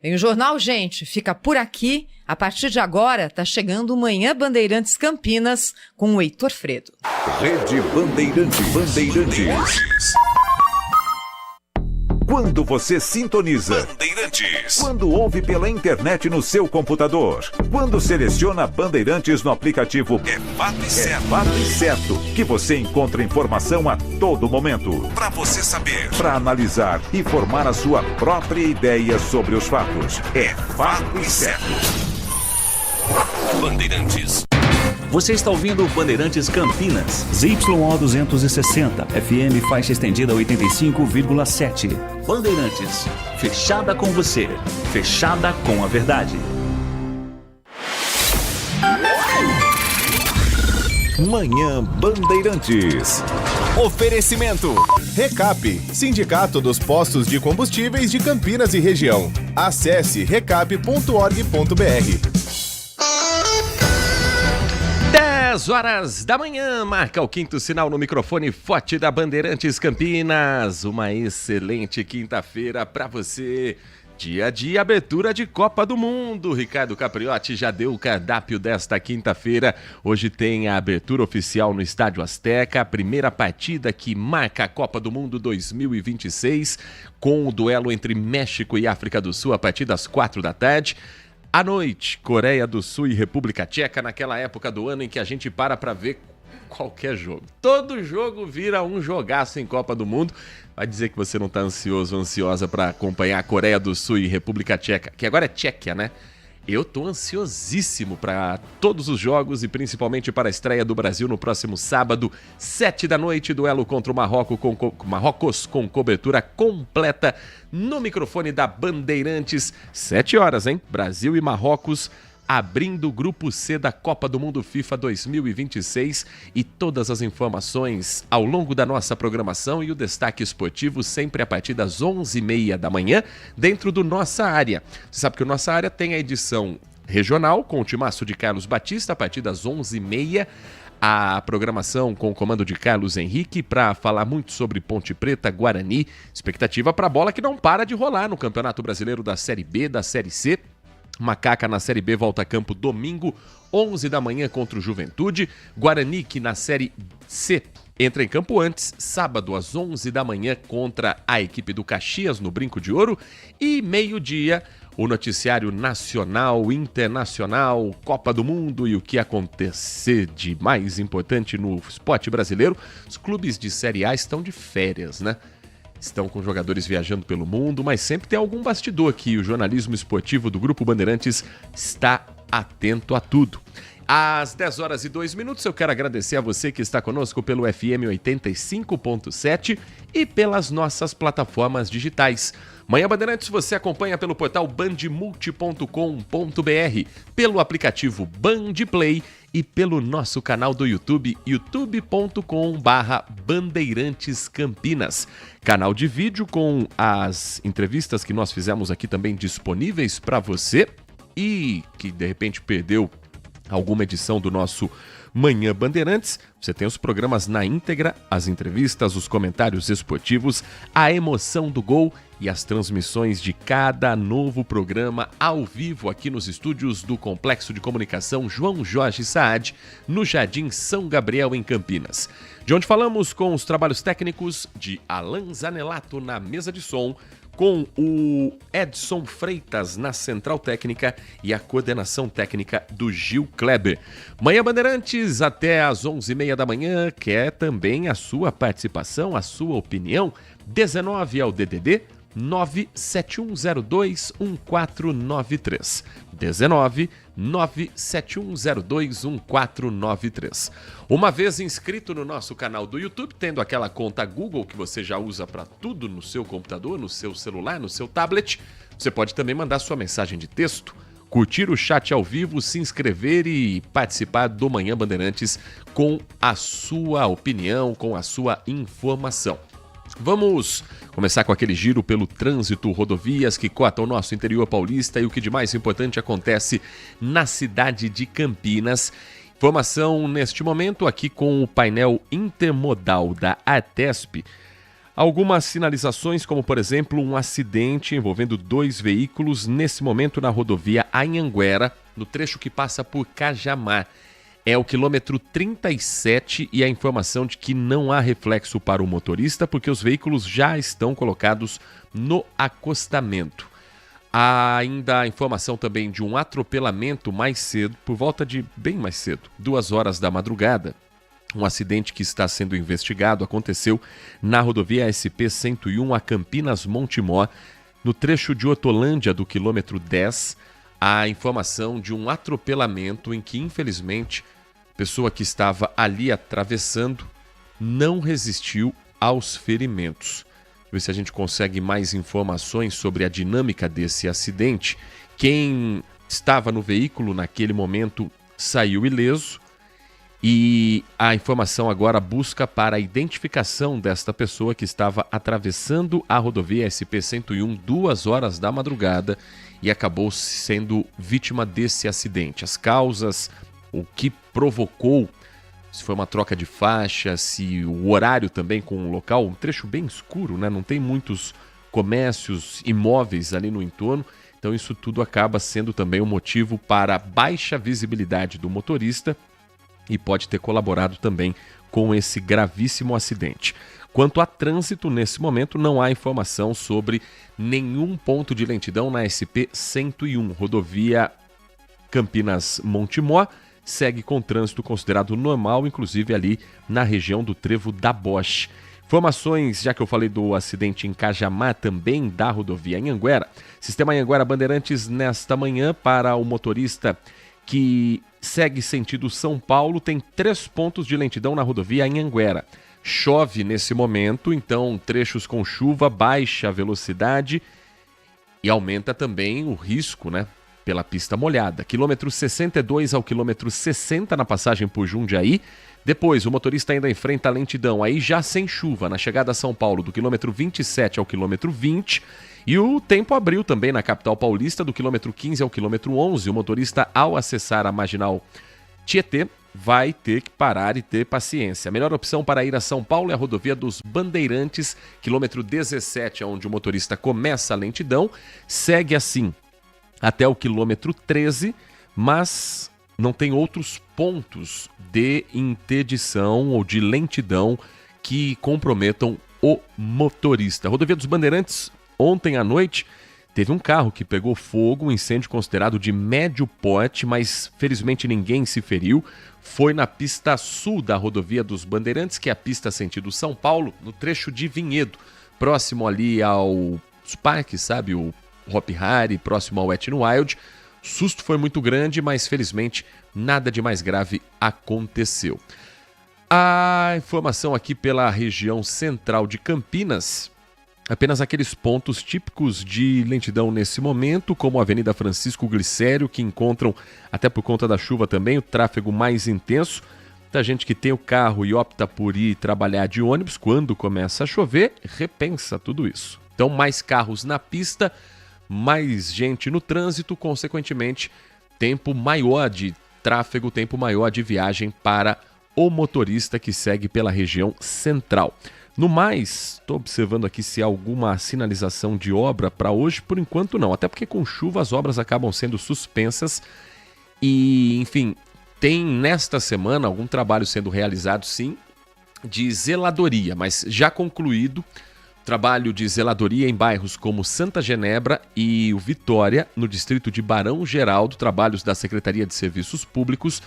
Bem, o jornal, gente, fica por aqui. A partir de agora, tá chegando o Manhã Bandeirantes Campinas com o Heitor Fredo. Rede Bandeirantes. Quando você sintoniza Bandeirantes. Quando ouve pela internet no seu computador. Quando seleciona Bandeirantes no aplicativo. É fato e certo que você encontra informação a todo momento. Para você saber. Para analisar e formar a sua própria ideia sobre os fatos. É fato e certo. Bandeirantes. Você está ouvindo Bandeirantes Campinas. ZYO 260, FM faixa estendida 85,7. Bandeirantes, fechada com você, fechada com a verdade. Manhã Bandeirantes. Oferecimento. Recap, Sindicato dos Postos de Combustíveis de Campinas e Região. Acesse recap.org.br. 10 horas da manhã, marca o quinto sinal no microfone forte da Bandeirantes Campinas. Uma excelente quinta-feira para você. Dia de abertura de Copa do Mundo. Ricardo Capriotti já deu o cardápio desta quinta-feira. Hoje tem a abertura oficial no Estádio Azteca, a primeira partida que marca a Copa do Mundo 2026, com o duelo entre México e África do Sul a partir das 4 da tarde. À noite, Coreia do Sul e República Tcheca, naquela época do ano em que a gente para ver qualquer jogo. Todo jogo vira um jogaço em Copa do Mundo. Vai dizer que você não está ansioso ou ansiosa para acompanhar a Coreia do Sul e República Tcheca, que agora é Tchequia, né? Eu tô ansiosíssimo para todos os jogos e principalmente para a estreia do Brasil no próximo sábado, 7 da noite, duelo contra o Marrocos com cobertura completa no microfone da Bandeirantes. 7 horas, hein? Brasil e Marrocos abrindo o grupo C da Copa do Mundo FIFA 2026 e todas as informações ao longo da nossa programação e o destaque esportivo sempre a partir das 11h30 da manhã dentro do Nossa Área. Você sabe que o Nossa Área tem a edição regional com o timaço de Carlos Batista a partir das 11h30. A programação com o comando de Carlos Henrique para falar muito sobre Ponte Preta, Guarani, expectativa para a bola que não para de rolar no Campeonato Brasileiro da Série B, da Série C. Macaca na Série B volta a campo domingo, 11 da manhã contra o Juventude. Guarani, que na Série C entra em campo antes, sábado às 11 da manhã contra a equipe do Caxias no Brinco de Ouro. E meio-dia, o noticiário nacional, internacional, Copa do Mundo e o que acontecer de mais importante no esporte brasileiro. Os clubes de Série A estão de férias, né? Estão com jogadores viajando pelo mundo, mas sempre tem algum bastidor aqui. O jornalismo esportivo do Grupo Bandeirantes está atento a tudo. Às 10 horas e 2 minutos, eu quero agradecer a você que está conosco pelo FM 85.7 e pelas nossas plataformas digitais. Manhã Bandeirantes você acompanha pelo portal bandmulti.com.br, pelo aplicativo Bandplay e pelo nosso canal do YouTube, youtube.com/Bandeirantes Campinas. Canal de vídeo com as entrevistas que nós fizemos aqui também disponíveis para você e que de repente perdeu alguma edição do nosso Manhã Bandeirantes. Você tem os programas na íntegra, as entrevistas, os comentários esportivos, a emoção do gol e as transmissões de cada novo programa ao vivo aqui nos estúdios do Complexo de Comunicação João Jorge Saad, no Jardim São Gabriel, em Campinas. De onde falamos com os trabalhos técnicos de Alan Zanelato na mesa de som, com o Edson Freitas na central técnica e a coordenação técnica do Gil Kleber. Manhã Bandeirantes até às 11h30 da manhã, quer também a sua participação, a sua opinião. 19 é o DDD 971021493. 19 971021493. Uma vez inscrito no nosso canal do YouTube, tendo aquela conta Google que você já usa para tudo no seu computador, no seu celular, no seu tablet, você pode também mandar sua mensagem de texto, curtir o chat ao vivo, se inscrever e participar do Manhã Bandeirantes com a sua opinião, com a sua informação. Vamos começar com aquele giro pelo trânsito, rodovias que cortam o nosso interior paulista e o que de mais importante acontece na cidade de Campinas. Informação neste momento aqui com o painel intermodal da Artesp. Algumas sinalizações, como por exemplo um acidente envolvendo 2 veículos nesse momento na rodovia Anhanguera, no trecho que passa por Cajamar. É o quilômetro 37 e a informação de que não há reflexo para o motorista porque os veículos já estão colocados no acostamento. Há ainda a informação também de um atropelamento mais cedo, por volta de bem mais cedo, 2 horas da madrugada. Um acidente que está sendo investigado aconteceu na rodovia SP-101 a Campinas Montemor, no trecho de Hortolândia do quilômetro 10. A informação de um atropelamento em que, infelizmente, a pessoa que estava ali atravessando não resistiu aos ferimentos. Ver se a gente consegue mais informações sobre a dinâmica desse acidente. Quem estava no veículo naquele momento saiu ileso e a informação agora busca para a identificação desta pessoa que estava atravessando a rodovia SP-101 2 horas da madrugada e acabou sendo vítima desse acidente. As causas, o que provocou, se foi uma troca de faixa, se o horário também com o local, um trecho bem escuro, né? Não tem muitos comércios, imóveis ali no entorno, então isso tudo acaba sendo também um motivo para a baixa visibilidade do motorista e pode ter colaborado também com esse gravíssimo acidente. Quanto a trânsito, nesse momento não há informação sobre nenhum ponto de lentidão na SP-101, rodovia Campinas Montemor, segue com trânsito considerado normal, inclusive ali na região do Trevo da Bosch. Informações, já que eu falei do acidente em Cajamar, também da rodovia Anhanguera. Sistema Anhanguera Bandeirantes nesta manhã para o motorista que segue sentido São Paulo, tem 3 pontos de lentidão na rodovia Anhanguera. Chove nesse momento, então trechos com chuva, baixa velocidade e aumenta também o risco, né? Pela pista molhada. Quilômetro 62 ao quilômetro 60 na passagem por Jundiaí. Depois, o motorista ainda enfrenta a lentidão, aí já sem chuva, na chegada a São Paulo, do quilômetro 27 ao quilômetro 20. E o tempo abriu também na capital paulista, do quilômetro 15 ao quilômetro 11. O motorista, ao acessar a marginal Tietê, vai ter que parar e ter paciência. A melhor opção para ir a São Paulo é a rodovia dos Bandeirantes, quilômetro 17, onde o motorista começa a lentidão, segue assim até o quilômetro 13, mas não tem outros pontos de interdição ou de lentidão que comprometam o motorista. A rodovia dos Bandeirantes, ontem à noite, teve um carro que pegou fogo, um incêndio considerado de médio porte, mas felizmente ninguém se feriu. Foi na pista sul da rodovia dos Bandeirantes, que é a pista sentido São Paulo, no trecho de Vinhedo, próximo ali aos parques, sabe, o Hop Hari, próximo ao Wet n Wild. O susto foi muito grande, mas felizmente nada de mais grave aconteceu. A informação aqui pela região central de Campinas, apenas aqueles pontos típicos de lentidão nesse momento, como a Avenida Francisco Glicério, que encontram, até por conta da chuva também, o tráfego mais intenso. Muita gente que tem o carro e opta por ir trabalhar de ônibus, quando começa a chover, repensa tudo isso. Então, mais carros na pista, mais gente no trânsito, consequentemente, tempo maior de tráfego, tempo maior de viagem para o motorista que segue pela região central. No mais, estou observando aqui se há alguma sinalização de obra para hoje. Por enquanto não, até porque com chuva as obras acabam sendo suspensas e, enfim, tem nesta semana algum trabalho sendo realizado, sim, de zeladoria, mas já concluído. Trabalho de zeladoria em bairros como Santa Genebra e o Vitória, no distrito de Barão Geraldo, trabalhos da Secretaria de Serviços Públicos,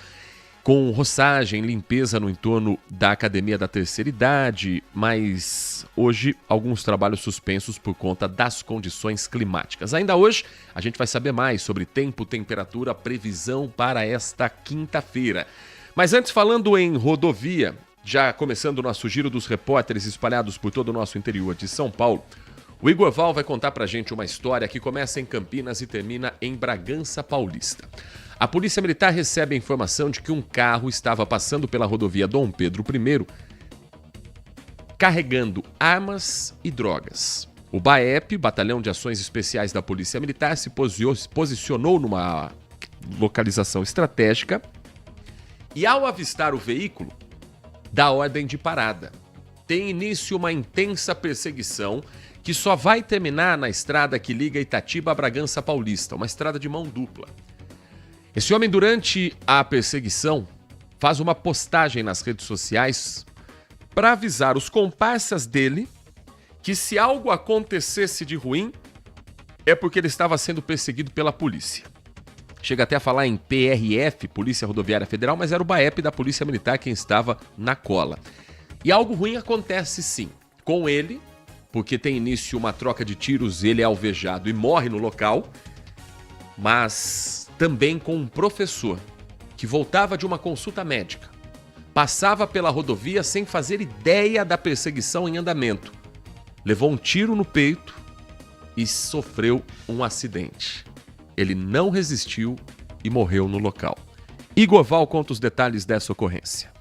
com roçagem, limpeza no entorno da Academia da Terceira Idade, mas hoje alguns trabalhos suspensos por conta das condições climáticas. Ainda hoje a gente vai saber mais sobre tempo, temperatura, previsão para esta quinta-feira. Mas antes, falando em rodovia, já começando o nosso giro dos repórteres espalhados por todo o nosso interior de São Paulo, o Igor Val vai contar pra gente uma história que começa em Campinas e termina em Bragança Paulista. A Polícia Militar recebe a informação de que um carro estava passando pela rodovia Dom Pedro I carregando armas e drogas. O BAEP, Batalhão de Ações Especiais da Polícia Militar, se posicionou numa localização estratégica e, ao avistar o veículo, dá ordem de parada. tem início uma intensa perseguição que só vai terminar na estrada que liga Itatiba a Bragança Paulista, uma estrada de mão dupla. Esse homem, durante a perseguição, faz uma postagem nas redes sociais para avisar os comparsas dele que se algo acontecesse de ruim, é porque ele estava sendo perseguido pela polícia. Chega até a falar em PRF, Polícia Rodoviária Federal, mas era o BAEP da Polícia Militar quem estava na cola. E algo ruim acontece sim com ele, porque tem início uma troca de tiros, ele é alvejado e morre no local, mas também com um professor que voltava de uma consulta médica, passava pela rodovia sem fazer ideia da perseguição em andamento, levou um tiro no peito e sofreu um acidente. Ele não resistiu e morreu no local. Igor Val conta os detalhes dessa ocorrência.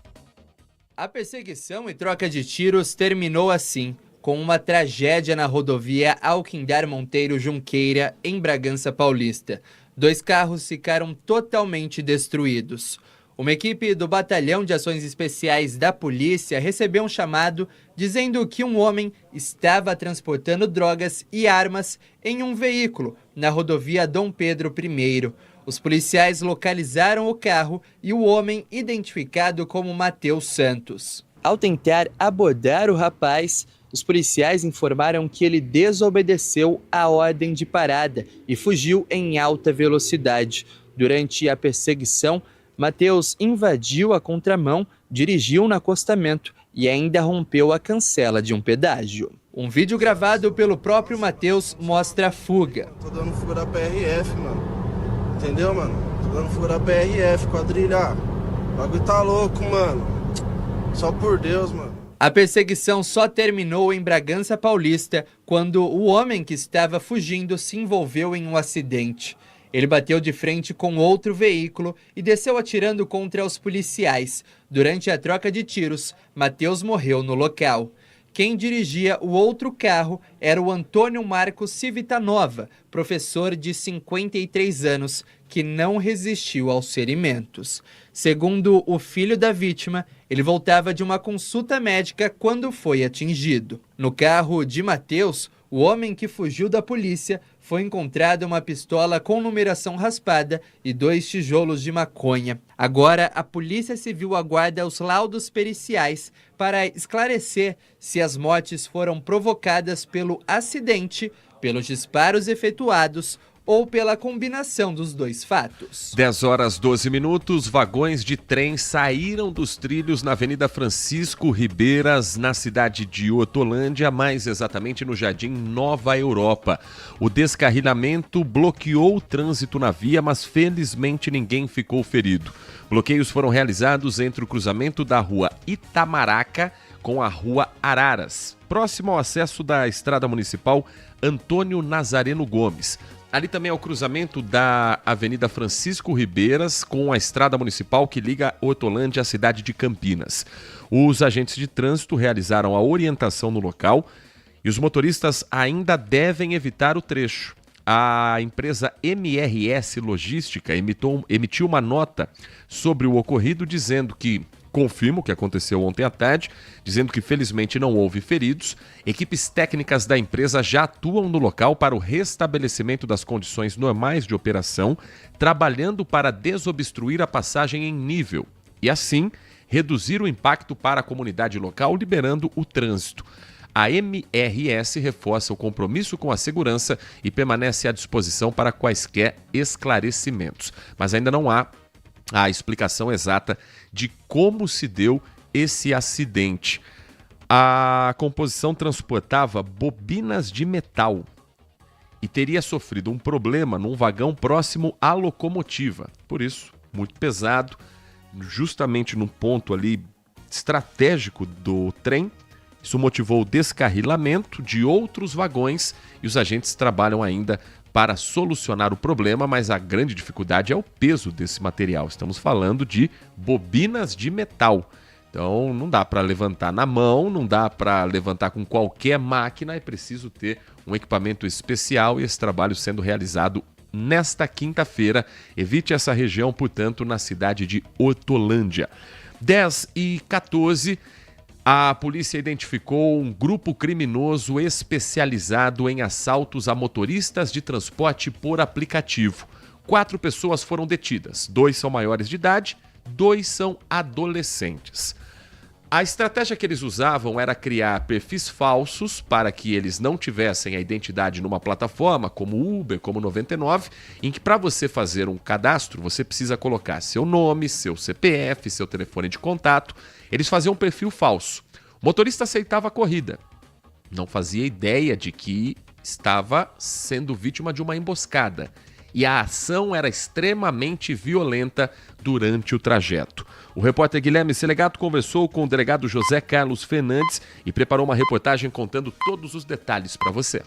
A perseguição e troca de tiros terminou assim, com uma tragédia na rodovia Alquindar Monteiro Junqueira, em Bragança Paulista. 2 carros ficaram totalmente destruídos. Uma equipe do Batalhão de Ações Especiais da Polícia recebeu um chamado dizendo que um homem estava transportando drogas e armas em um veículo na rodovia Dom Pedro I. Os policiais localizaram o carro e o homem identificado como Matheus Santos. Ao tentar abordar o rapaz, os policiais informaram que ele desobedeceu a ordem de parada e fugiu em alta velocidade. Durante a perseguição, Matheus invadiu a contramão, dirigiu no acostamento e ainda rompeu a cancela de um pedágio. Um vídeo gravado pelo próprio Matheus mostra a fuga. Tô dando fuga da PRF, mano. Entendeu, mano? Tô dando fuga da PRF, quadrilha. O bagulho tá louco, mano. Só por Deus, mano. A perseguição só terminou em Bragança Paulista quando o homem que estava fugindo se envolveu em um acidente. Ele bateu de frente com outro veículo e desceu atirando contra os policiais. Durante a troca de tiros, Matheus morreu no local. Quem dirigia o outro carro era o Antônio Marcos Civitanova, professor de 53 anos, que não resistiu aos ferimentos. Segundo o filho da vítima, ele voltava de uma consulta médica quando foi atingido. No carro de Matheus, o homem que fugiu da polícia, foi encontrada uma pistola com numeração raspada e 2 tijolos de maconha. Agora, a Polícia Civil aguarda os laudos periciais para esclarecer se as mortes foram provocadas pelo acidente, pelos disparos efetuados ou pela combinação dos 2 fatos. 10h12, vagões de trem saíram dos trilhos na Avenida Francisco Ribeiras, na cidade de Hortolândia, mais exatamente no Jardim Nova Europa. O descarrilamento bloqueou o trânsito na via, mas felizmente ninguém ficou ferido. Bloqueios foram realizados entre o cruzamento da rua Itamaraca com a rua Araras, próximo ao acesso da Estrada Municipal Antônio Nazareno Gomes. Ali também é o cruzamento da Avenida Francisco Ribeiras com a estrada municipal que liga Hortolândia à cidade de Campinas. Os agentes de trânsito realizaram a orientação no local e os motoristas ainda devem evitar o trecho. A empresa MRS Logística emitiu uma nota sobre o ocorrido dizendo que confirma o que aconteceu ontem à tarde, dizendo que felizmente não houve feridos. Equipes técnicas da empresa já atuam no local para o restabelecimento das condições normais de operação, trabalhando para desobstruir a passagem em nível e, assim, reduzir o impacto para a comunidade local, liberando o trânsito. A MRS reforça o compromisso com a segurança e permanece à disposição para quaisquer esclarecimentos. Mas ainda não há a explicação exata de como se deu esse acidente. A composição transportava bobinas de metal e teria sofrido um problema num vagão próximo à locomotiva. Por isso, muito pesado, justamente num ponto ali estratégico do trem. Isso motivou o descarrilamento de outros vagões e os agentes trabalham ainda para solucionar o problema, mas a grande dificuldade é o peso desse material. Estamos falando de bobinas de metal. Então não dá para levantar na mão, não dá para levantar com qualquer máquina, é preciso ter um equipamento especial e esse trabalho sendo realizado nesta quinta-feira. Evite essa região, portanto, na cidade de Hortolândia. 10h14, A polícia identificou um grupo criminoso especializado em assaltos a motoristas de transporte por aplicativo. 4 pessoas foram detidas, 2 são maiores de idade, 2 são adolescentes. A estratégia que eles usavam era criar perfis falsos para que eles não tivessem a identidade numa plataforma como Uber, como 99, em que para você fazer um cadastro você precisa colocar seu nome, seu CPF, seu telefone de contato. Eles faziam um perfil falso. O motorista aceitava a corrida. Não fazia ideia de que estava sendo vítima de uma emboscada. E a ação era extremamente violenta durante o trajeto. O repórter Guilherme Selegato conversou com o delegado José Carlos Fernandes e preparou uma reportagem contando todos os detalhes para você.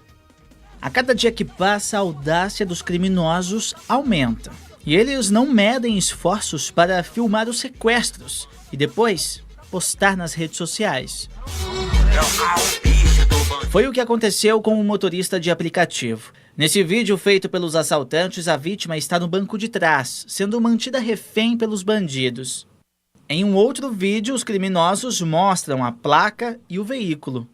A cada dia que passa, a audácia dos criminosos aumenta. E eles não medem esforços para filmar os sequestros e depois postar nas redes sociais. Foi o que aconteceu com um motorista de aplicativo. Nesse vídeo feito pelos assaltantes, a vítima está no banco de trás, sendo mantida refém pelos bandidos. Em um outro vídeo, os criminosos mostram a placa e o veículo.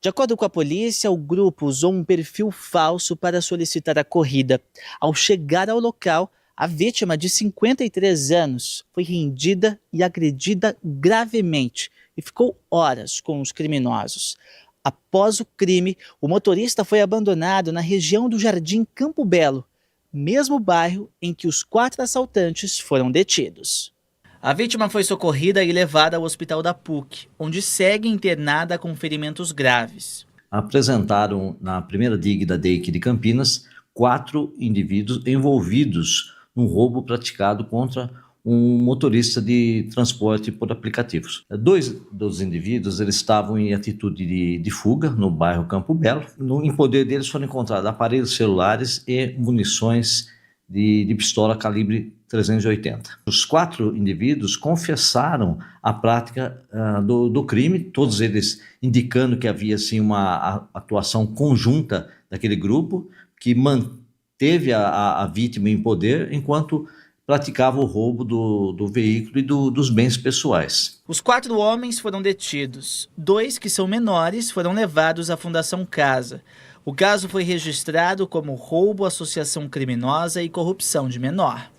De acordo com a polícia, o grupo usou um perfil falso para solicitar a corrida. Ao chegar ao local, a vítima, de 53 anos, foi rendida e agredida gravemente e ficou horas com os criminosos. Após o crime, o motorista foi abandonado na região do Jardim Campo Belo, mesmo bairro em que os 4 assaltantes foram detidos. A vítima foi socorrida e levada ao hospital da PUC, onde segue internada com ferimentos graves. Apresentaram na primeira DIG da DEIC de Campinas 4 indivíduos envolvidos num roubo praticado contra um motorista de transporte por aplicativos. 2 dos indivíduos eles estavam em atitude de fuga no bairro Campo Belo. Em poder deles foram encontrados aparelhos celulares e munições de pistola calibre 380. Os 4 indivíduos confessaram a prática do crime, todos eles indicando que havia assim, uma atuação conjunta daquele grupo que manteve a vítima em poder enquanto praticava o roubo do veículo e dos bens pessoais. Os 4 homens foram detidos. 2 que são menores foram levados à Fundação Casa. O caso foi registrado como roubo, associação criminosa e corrupção de menor.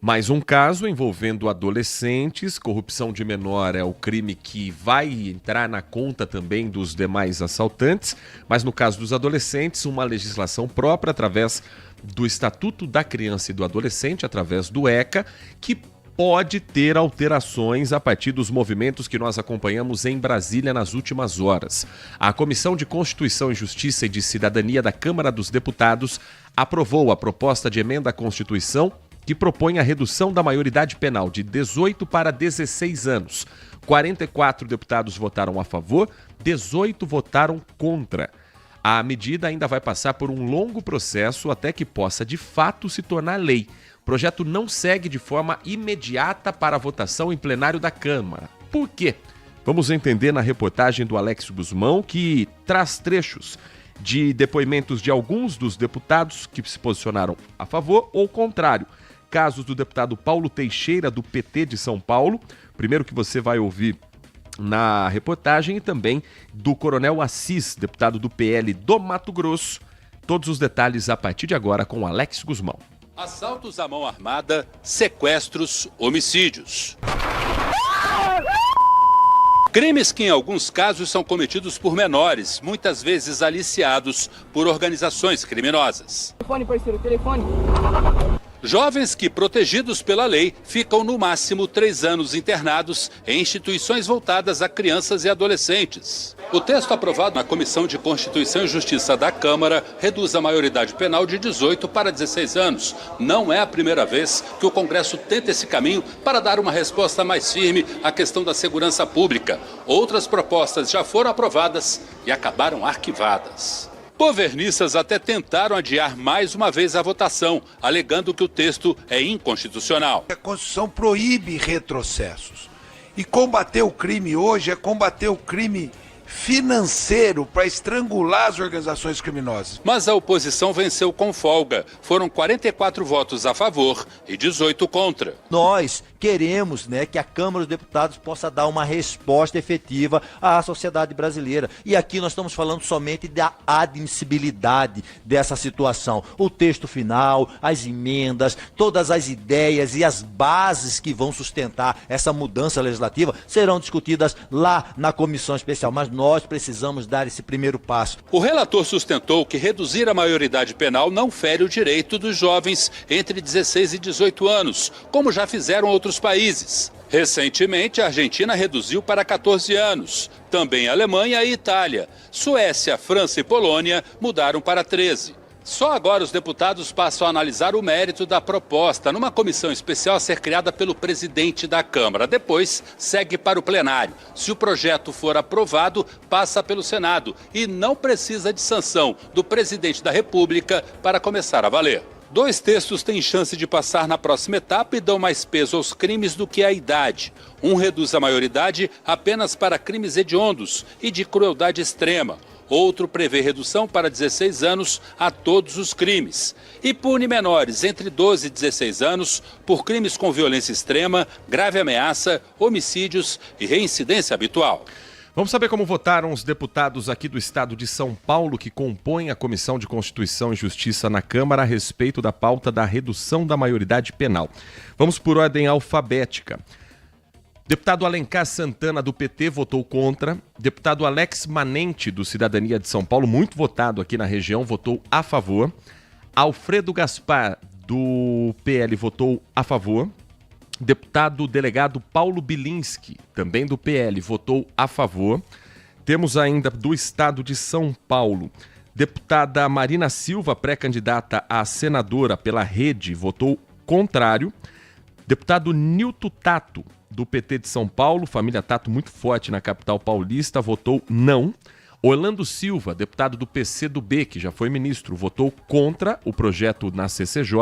Mais um caso envolvendo adolescentes. Corrupção de menor é o crime que vai entrar na conta também dos demais assaltantes, mas no caso dos adolescentes, uma legislação própria através do Estatuto da Criança e do Adolescente, através do ECA, que pode ter alterações a partir dos movimentos que nós acompanhamos em Brasília nas últimas horas. A Comissão de Constituição e Justiça e de Cidadania da Câmara dos Deputados aprovou a proposta de emenda à Constituição que propõe a redução da maioridade penal de 18 para 16 anos. 44 deputados votaram a favor, 18 votaram contra. A medida ainda vai passar por um longo processo até que possa de fato se tornar lei. O projeto não segue de forma imediata para a votação em plenário da Câmara. Por quê? Vamos entender na reportagem do Alex Guzmão, que traz trechos de depoimentos de alguns dos deputados que se posicionaram a favor ou contrário. Casos do deputado Paulo Teixeira, do PT de São Paulo, primeiro que você vai ouvir na reportagem, e também do Coronel Assis, deputado do PL do Mato Grosso. Todos os detalhes a partir de agora com Alex Guzmão. Assaltos à mão armada, sequestros, homicídios. Crimes que em alguns casos são cometidos por menores, muitas vezes aliciados por organizações criminosas. Telefone, parceiro, telefone. Jovens que, protegidos pela lei, ficam no máximo 3 anos internados em instituições voltadas a crianças e adolescentes. O texto aprovado na Comissão de Constituição e Justiça da Câmara reduz a maioridade penal de 18 para 16 anos. Não é a primeira vez que o Congresso tenta esse caminho para dar uma resposta mais firme à questão da segurança pública. Outras propostas já foram aprovadas e acabaram arquivadas. Governistas até tentaram adiar mais uma vez a votação, alegando que o texto é inconstitucional. A Constituição proíbe retrocessos. E combater o crime hoje é combater o crime financeiro para estrangular as organizações criminosas. Mas a oposição venceu com folga. Foram 44 votos a favor e 18 contra. Nós queremos, que a Câmara dos Deputados possa dar uma resposta efetiva à sociedade brasileira. E aqui nós estamos falando somente da admissibilidade dessa situação. O texto final, as emendas, todas as ideias e as bases que vão sustentar essa mudança legislativa serão discutidas lá na comissão especial. Mas nós precisamos dar esse primeiro passo. O relator sustentou que reduzir a maioridade penal não fere o direito dos jovens entre 16 e 18 anos, como já fizeram outros países. Recentemente, a Argentina reduziu para 14 anos. Também a Alemanha e Itália. Suécia, França e Polônia mudaram para 13. Só agora os deputados passam a analisar o mérito da proposta numa comissão especial a ser criada pelo presidente da Câmara. Depois, segue para o plenário. Se o projeto for aprovado, passa pelo Senado e não precisa de sanção do presidente da República para começar a valer. 2 textos têm chance de passar na próxima etapa e dão mais peso aos crimes do que à idade. Um reduz a maioridade apenas para crimes hediondos e de crueldade extrema. Outro prevê redução para 16 anos a todos os crimes. E pune menores entre 12 e 16 anos por crimes com violência extrema, grave ameaça, homicídios e reincidência habitual. Vamos saber como votaram os deputados aqui do estado de São Paulo que compõem a Comissão de Constituição e Justiça na Câmara a respeito da pauta da redução da maioridade penal. Vamos por ordem alfabética. Deputado Alencar Santana, do PT, votou contra. Deputado Alex Manente, do Cidadania de São Paulo, muito votado aqui na região, votou a favor. Alfredo Gaspar, do PL, votou a favor. Deputado delegado Paulo Bilinski, também do PL, votou a favor. Temos ainda do estado de São Paulo, deputada Marina Silva, pré-candidata a senadora pela Rede, votou contrário. Deputado Nilton Tato, do PT de São Paulo, família Tato muito forte na capital paulista, votou não. Orlando Silva, deputado do PCdoB, que já foi ministro, votou contra o projeto na CCJ.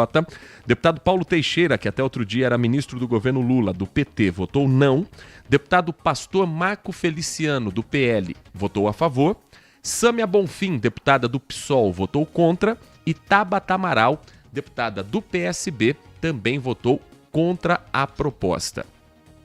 Deputado Paulo Teixeira, que até outro dia era ministro do governo Lula, do PT, votou não. Deputado Pastor Marco Feliciano, do PL, votou a favor. Sâmia Bonfim, deputada do PSOL, votou contra. E Tabata Amaral, deputada do PSB, também votou contra a proposta.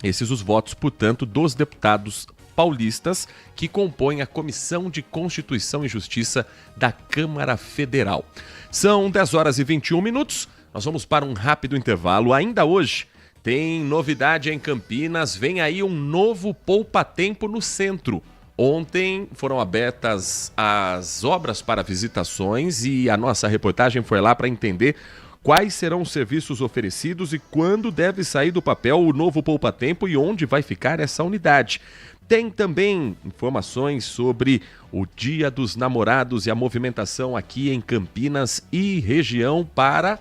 Esses os votos, portanto, dos deputados paulistas que compõem a Comissão de Constituição e Justiça da Câmara Federal. São 10 horas e 21 minutos. Nós vamos para um rápido intervalo. Ainda hoje tem novidade em Campinas. Vem aí um novo poupa-tempo no centro. Ontem foram abertas as obras para visitações e a nossa reportagem foi lá para entender quais serão os serviços oferecidos e quando deve sair do papel o novo poupa-tempo e onde vai ficar essa unidade. Tem também informações sobre o Dia dos Namorados e a movimentação aqui em Campinas e região para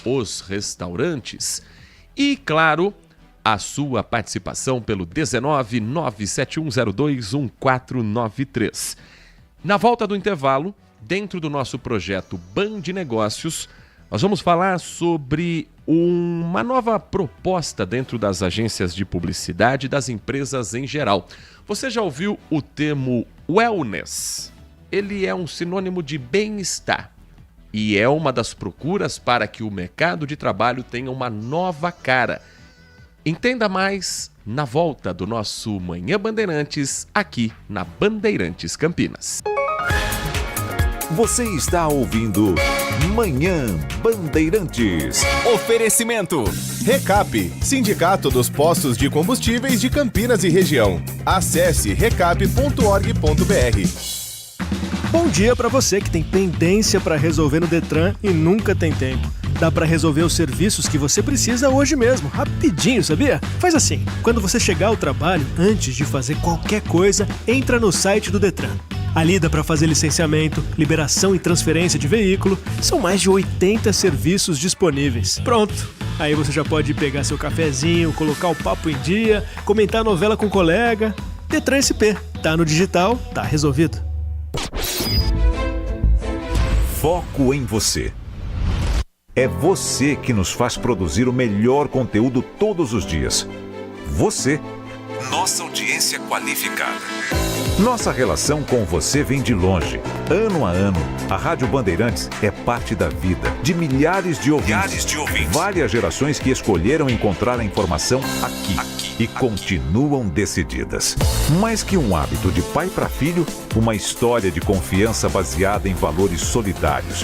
os restaurantes. E, claro, a sua participação pelo 19 97102 1493. Na volta do intervalo, dentro do nosso projeto Band Negócios, nós vamos falar sobre uma nova proposta dentro das agências de publicidade das empresas em geral. Você já ouviu o termo wellness? Ele é um sinônimo de bem-estar e é uma das procuras para que o mercado de trabalho tenha uma nova cara. Entenda mais na volta do nosso Manhã Bandeirantes, aqui na Bandeirantes Campinas. Você está ouvindo Manhã Bandeirantes. Oferecimento. Recap, Sindicato dos Postos de Combustíveis de Campinas e Região. Acesse recap.org.br. Bom dia para você que tem pendência para resolver no Detran e nunca tem tempo. Dá para resolver os serviços que você precisa hoje mesmo, rapidinho, sabia? Faz assim, quando você chegar ao trabalho, antes de fazer qualquer coisa, entra no site do Detran. Ali dá para fazer licenciamento, liberação e transferência de veículo. São mais de 80 serviços disponíveis. Pronto! Aí você já pode pegar seu cafezinho, colocar o papo em dia, comentar a novela com o colega. Detran SP. Tá no digital, tá resolvido. Foco em você. É você que nos faz produzir o melhor conteúdo todos os dias. Você nossa audiência qualificada. Nossa relação com você vem de longe. Ano a ano, a Rádio Bandeirantes é parte da vida de milhares de ouvintes. Várias gerações que escolheram encontrar a informação aqui e continuam decididas. Mais que um hábito de pai para filho, uma história de confiança baseada em valores solidários.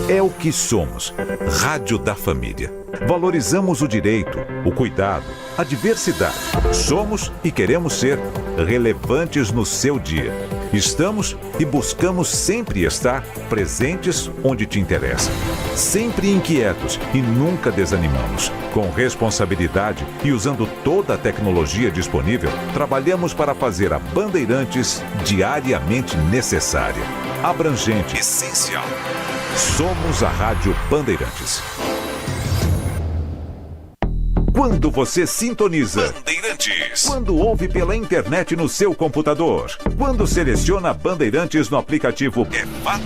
É o que somos. Rádio da Família. Valorizamos o direito, o cuidado, a diversidade. Somos e queremos ser relevantes no seu dia. Estamos e buscamos sempre estar presentes onde te interessa. Sempre inquietos e nunca desanimamos. Com responsabilidade e usando toda a tecnologia disponível, trabalhamos para fazer a Bandeirantes diariamente necessária, abrangente, essencial. Somos a Rádio Bandeirantes. Quando você sintoniza Bandeirantes, quando ouve pela internet no seu computador, quando seleciona Bandeirantes no aplicativo, é fato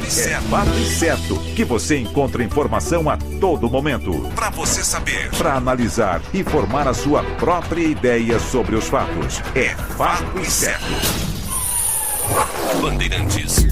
e certo que você encontra informação a todo momento, para você saber, para analisar e formar a sua própria ideia sobre os fatos. É fato e certo. Bandeirantes.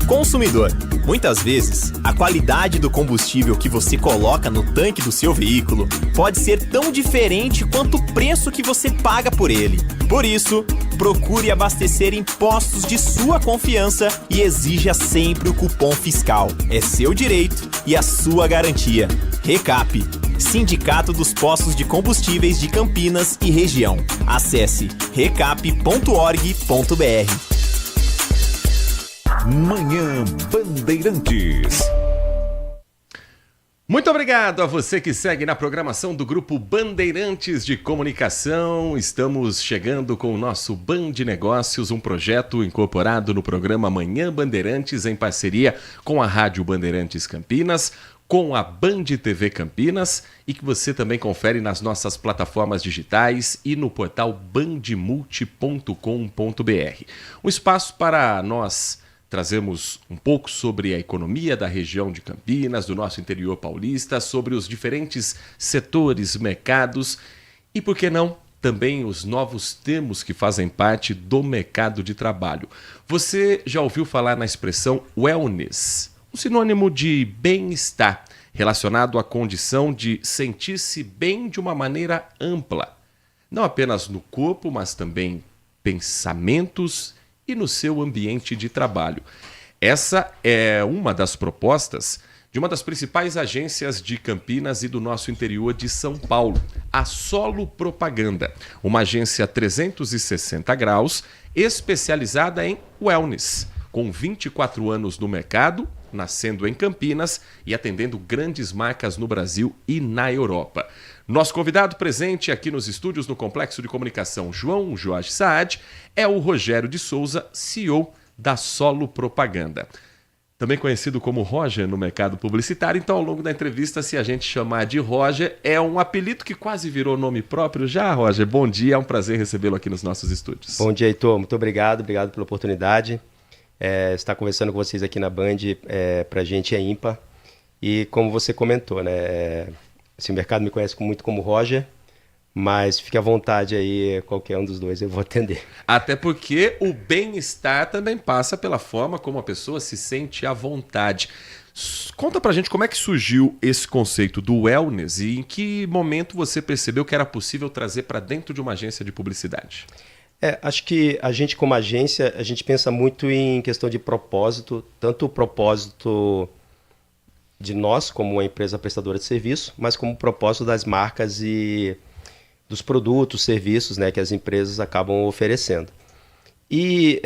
Consumidor, muitas vezes, a qualidade do combustível que você coloca no tanque do seu veículo pode ser tão diferente quanto o preço que você paga por ele. Por isso, procure abastecer em postos de sua confiança e exija sempre o cupom fiscal. É seu direito e a sua garantia. Recap, Sindicato dos Postos de Combustíveis de Campinas e Região. Acesse recap.org.br. Manhã Bandeirantes. Muito obrigado a você que segue na programação do Grupo Bandeirantes de Comunicação. Estamos chegando com o nosso Band Negócios, um projeto incorporado no programa Manhã Bandeirantes em parceria com a Rádio Bandeirantes Campinas, com a Band TV Campinas e que você também confere nas nossas plataformas digitais e no portal bandmulti.com.br. Um espaço para nós trazemos um pouco sobre a economia da região de Campinas, do nosso interior paulista, sobre os diferentes setores, mercados e, por que não, também os novos termos que fazem parte do mercado de trabalho. Você já ouviu falar na expressão wellness, um sinônimo de bem-estar, relacionado à condição de sentir-se bem de uma maneira ampla, não apenas no corpo, mas também pensamentos e no seu ambiente de trabalho. Essa é uma das propostas de uma das principais agências de Campinas e do nosso interior de São Paulo, a Solo Propaganda, uma agência 360 graus especializada em wellness, com 24 anos no mercado, nascendo em Campinas e atendendo grandes marcas no Brasil e na Europa. Nosso convidado presente aqui nos estúdios no Complexo de Comunicação João Jorge Saad é o Rogério de Souza, CEO da Solo Propaganda. Também conhecido como Roger no mercado publicitário, então ao longo da entrevista, se a gente chamar de Roger, é um apelido que quase virou nome próprio já, Roger. Bom dia, é um prazer recebê-lo aqui nos nossos estúdios. Bom dia, Heitor. Muito obrigado pela oportunidade. Estar conversando com vocês aqui na Band, para a gente é ímpar. E como você comentou, né? Esse mercado me conhece muito como Roger, mas fique à vontade aí, qualquer um dos dois eu vou atender. Até porque o bem-estar também passa pela forma como a pessoa se sente à vontade. Conta pra gente como é que surgiu esse conceito do wellness e em que momento você percebeu que era possível trazer para dentro de uma agência de publicidade. Acho que a gente como agência, a gente pensa muito em questão de propósito, tanto o propósito de nós como uma empresa prestadora de serviço, mas como propósito das marcas e dos produtos, serviços, né, que as empresas acabam oferecendo. E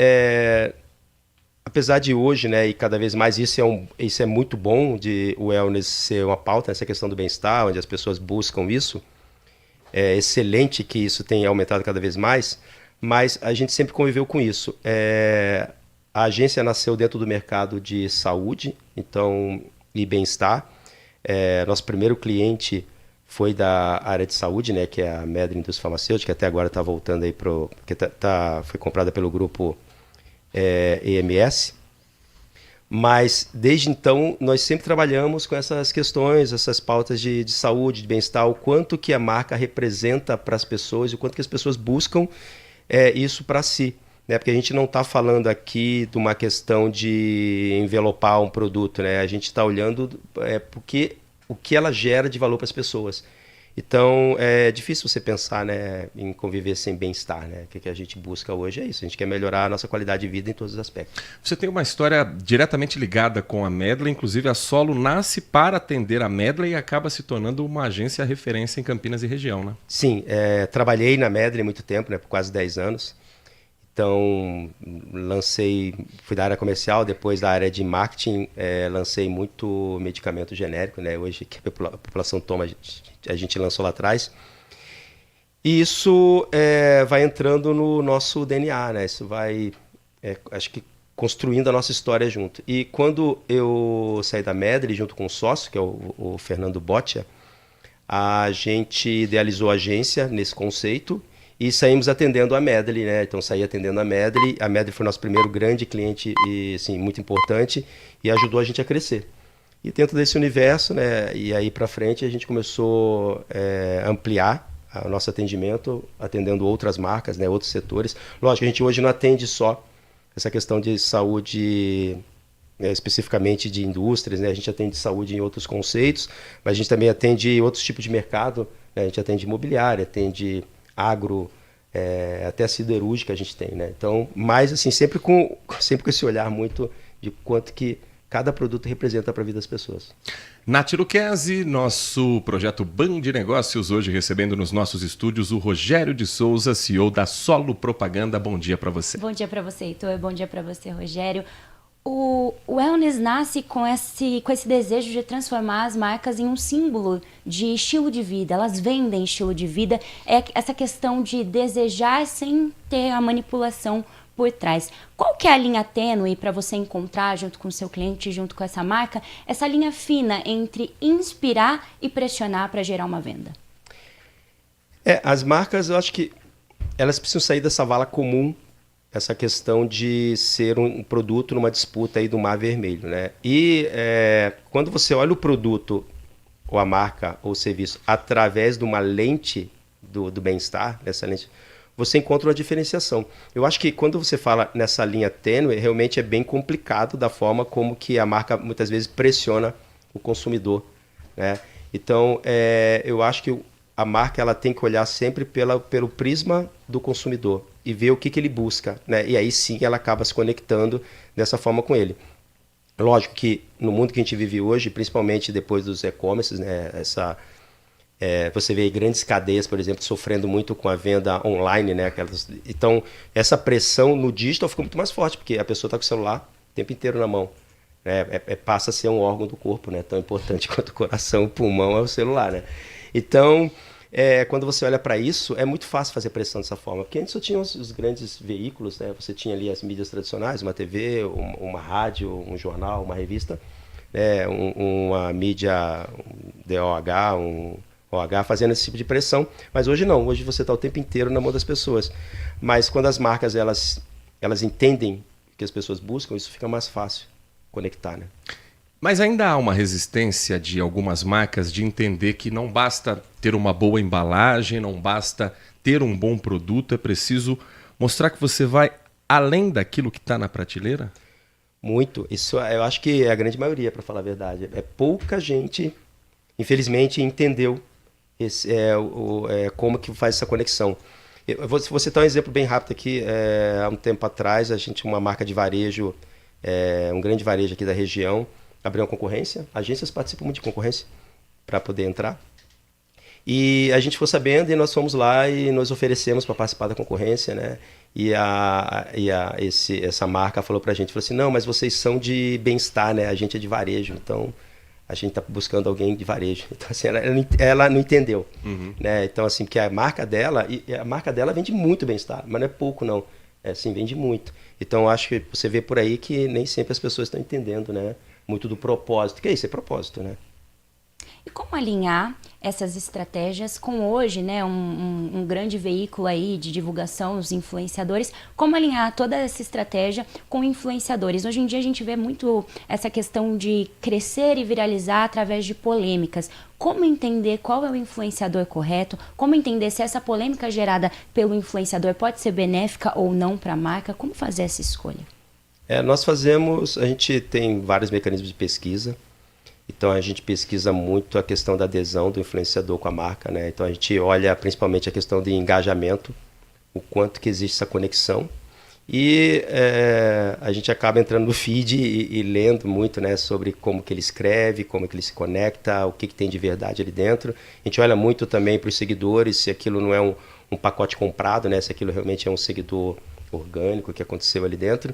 apesar de hoje, né, e cada vez mais isso é muito bom, de o wellness ser uma pauta, essa questão do bem-estar, onde as pessoas buscam isso, é excelente que isso tenha aumentado cada vez mais, mas a gente sempre conviveu com isso. A agência nasceu dentro do mercado de saúde, e bem-estar. Nosso primeiro cliente foi da área de saúde, né, que é a Medra Indústria Farmacêutica, que até agora está voltando aí foi comprada pelo grupo EMS. Mas, desde então, nós sempre trabalhamos com essas questões, essas pautas de saúde, de bem-estar, o quanto que a marca representa para as pessoas e o quanto que as pessoas buscam isso para si. Né? Porque a gente não está falando aqui de uma questão de envelopar um produto, né? A gente está olhando porque o que ela gera de valor para as pessoas. Então, é difícil você pensar, né, em conviver sem bem-estar, né? O que a gente busca hoje é isso. A gente quer melhorar a nossa qualidade de vida em todos os aspectos. Você tem uma história diretamente ligada com a Medley. Inclusive, a Solo nasce para atender a Medley e acaba se tornando uma agência referência em Campinas e região, né? Sim, trabalhei na Medley há muito tempo, né, por quase 10 anos. Então, fui da área comercial, depois da área de marketing, lancei muito medicamento genérico, né? Hoje que a população toma, a gente lançou lá atrás. E isso vai entrando no nosso DNA, né? Isso vai, acho que, construindo a nossa história junto. E quando eu saí da Medley, junto com o sócio, que é o Fernando Boccia, a gente idealizou a agência nesse conceito. E saímos atendendo a Medley, né? Então saí atendendo a Medley. A Medley foi nosso primeiro grande cliente e, assim, muito importante e ajudou a gente a crescer. E dentro desse universo, né? E aí para frente a gente começou a ampliar o nosso atendimento, atendendo outras marcas, né? Outros setores. Lógico, a gente hoje não atende só essa questão de saúde, especificamente de indústrias, né? A gente atende saúde em outros conceitos, mas a gente também atende outros tipos de mercado, né? A gente atende imobiliária, atende agro, até a siderúrgica a gente tem, né? Então, mas assim, sempre com esse olhar muito de quanto que cada produto representa para a vida das pessoas. Nath Luquezzi, nosso projeto Band Negócios, hoje recebendo nos nossos estúdios o Rogério de Souza, CEO da Solo Propaganda. Bom dia para você. Bom dia para você, Heitor. Bom dia para você, Rogério. O wellness nasce com esse desejo de transformar as marcas em um símbolo de estilo de vida. Elas vendem estilo de vida. É essa questão de desejar sem ter a manipulação por trás. Qual que é a linha tênue para você encontrar junto com o seu cliente, junto com essa marca, essa linha fina entre inspirar e pressionar para gerar uma venda? As marcas, eu acho que elas precisam sair dessa vala comum, essa questão de ser um produto numa disputa aí do mar vermelho, né? E quando você olha o produto, ou a marca, ou o serviço, através de uma lente do bem-estar, dessa lente, você encontra uma diferenciação. Eu acho que quando você fala nessa linha tênue, realmente é bem complicado da forma como que a marca muitas vezes pressiona o consumidor, né? Então, eu acho que a marca ela tem que olhar sempre pelo prisma do consumidor e ver o que ele busca, né? E aí sim ela acaba se conectando dessa forma com ele. Lógico que no mundo que a gente vive hoje, principalmente depois dos e-commerces, né? Você vê aí grandes cadeias, por exemplo, sofrendo muito com a venda online, né? Então, essa pressão no digital fica muito mais forte, porque a pessoa está com o celular o tempo inteiro na mão. Passa a ser um órgão do corpo, né? Tão importante quanto o coração, o pulmão é o celular, né? Então, quando você olha para isso, é muito fácil fazer pressão dessa forma, porque antes só tinha os grandes veículos, né? Você tinha ali as mídias tradicionais, uma TV, uma rádio, um jornal, uma revista, né? Uma mídia DOH, OH, fazendo esse tipo de pressão, mas hoje não, hoje você está o tempo inteiro na mão das pessoas. Mas quando as marcas elas entendem o que as pessoas buscam, isso fica mais fácil conectar, né? Mas ainda há uma resistência de algumas marcas de entender que não basta ter uma boa embalagem, não basta ter um bom produto, é preciso mostrar que você vai além daquilo que está na prateleira? Muito. Isso eu acho que é a grande maioria, para falar a verdade. Pouca gente, infelizmente, entendeu como que faz essa conexão. Eu vou citar um exemplo bem rápido aqui. Há um tempo atrás, a gente, uma marca de varejo, um grande varejo aqui da região, abriu uma concorrência. Agências participam muito de concorrência para poder entrar. E a gente ficou sabendo e nós fomos lá e nos oferecemos para participar da concorrência, né? E essa marca falou para a gente, falou assim, não, mas vocês são de bem-estar, né? A gente é de varejo, então a gente está buscando alguém de varejo. Então, assim, ela não entendeu, né? Então, assim, porque a marca dela vende muito bem-estar, mas não é pouco, não. Assim, vende muito. Então, acho que você vê por aí que nem sempre as pessoas estão entendendo, né? Muito do propósito. Que é isso? É propósito, né? E como alinhar essas estratégias com hoje, né, um grande veículo aí de divulgação, os influenciadores, como alinhar toda essa estratégia com influenciadores. Hoje em dia a gente vê muito essa questão de crescer e viralizar através de polêmicas. Como entender qual é o influenciador correto? Como entender se essa polêmica gerada pelo influenciador pode ser benéfica ou não para a marca? Como fazer essa escolha? A gente tem vários mecanismos de pesquisa. Então a gente pesquisa muito a questão da adesão do influenciador com a marca, né? Então a gente olha principalmente a questão de engajamento, o quanto que existe essa conexão. E a gente acaba entrando no feed e lendo muito, né, sobre como que ele escreve, como que ele se conecta, o que tem de verdade ali dentro. A gente olha muito também para os seguidores, se aquilo não é um pacote comprado, né, se aquilo realmente é um seguidor orgânico que aconteceu ali dentro.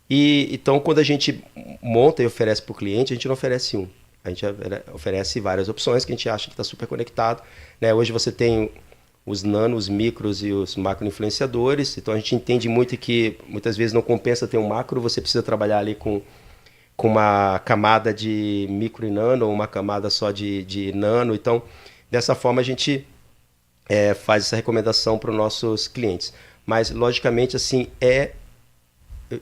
E então, quando a gente monta e oferece para o cliente, a gente não oferece um. A gente oferece várias opções que a gente acha que está super conectado, né? Hoje você tem os nano, os micros e os macro-influenciadores. Então, a gente entende muito que muitas vezes não compensa ter um macro, você precisa trabalhar ali com uma camada de micro e nano, ou uma camada só de nano. Então, dessa forma, a gente faz essa recomendação para os nossos clientes. Mas, logicamente, assim,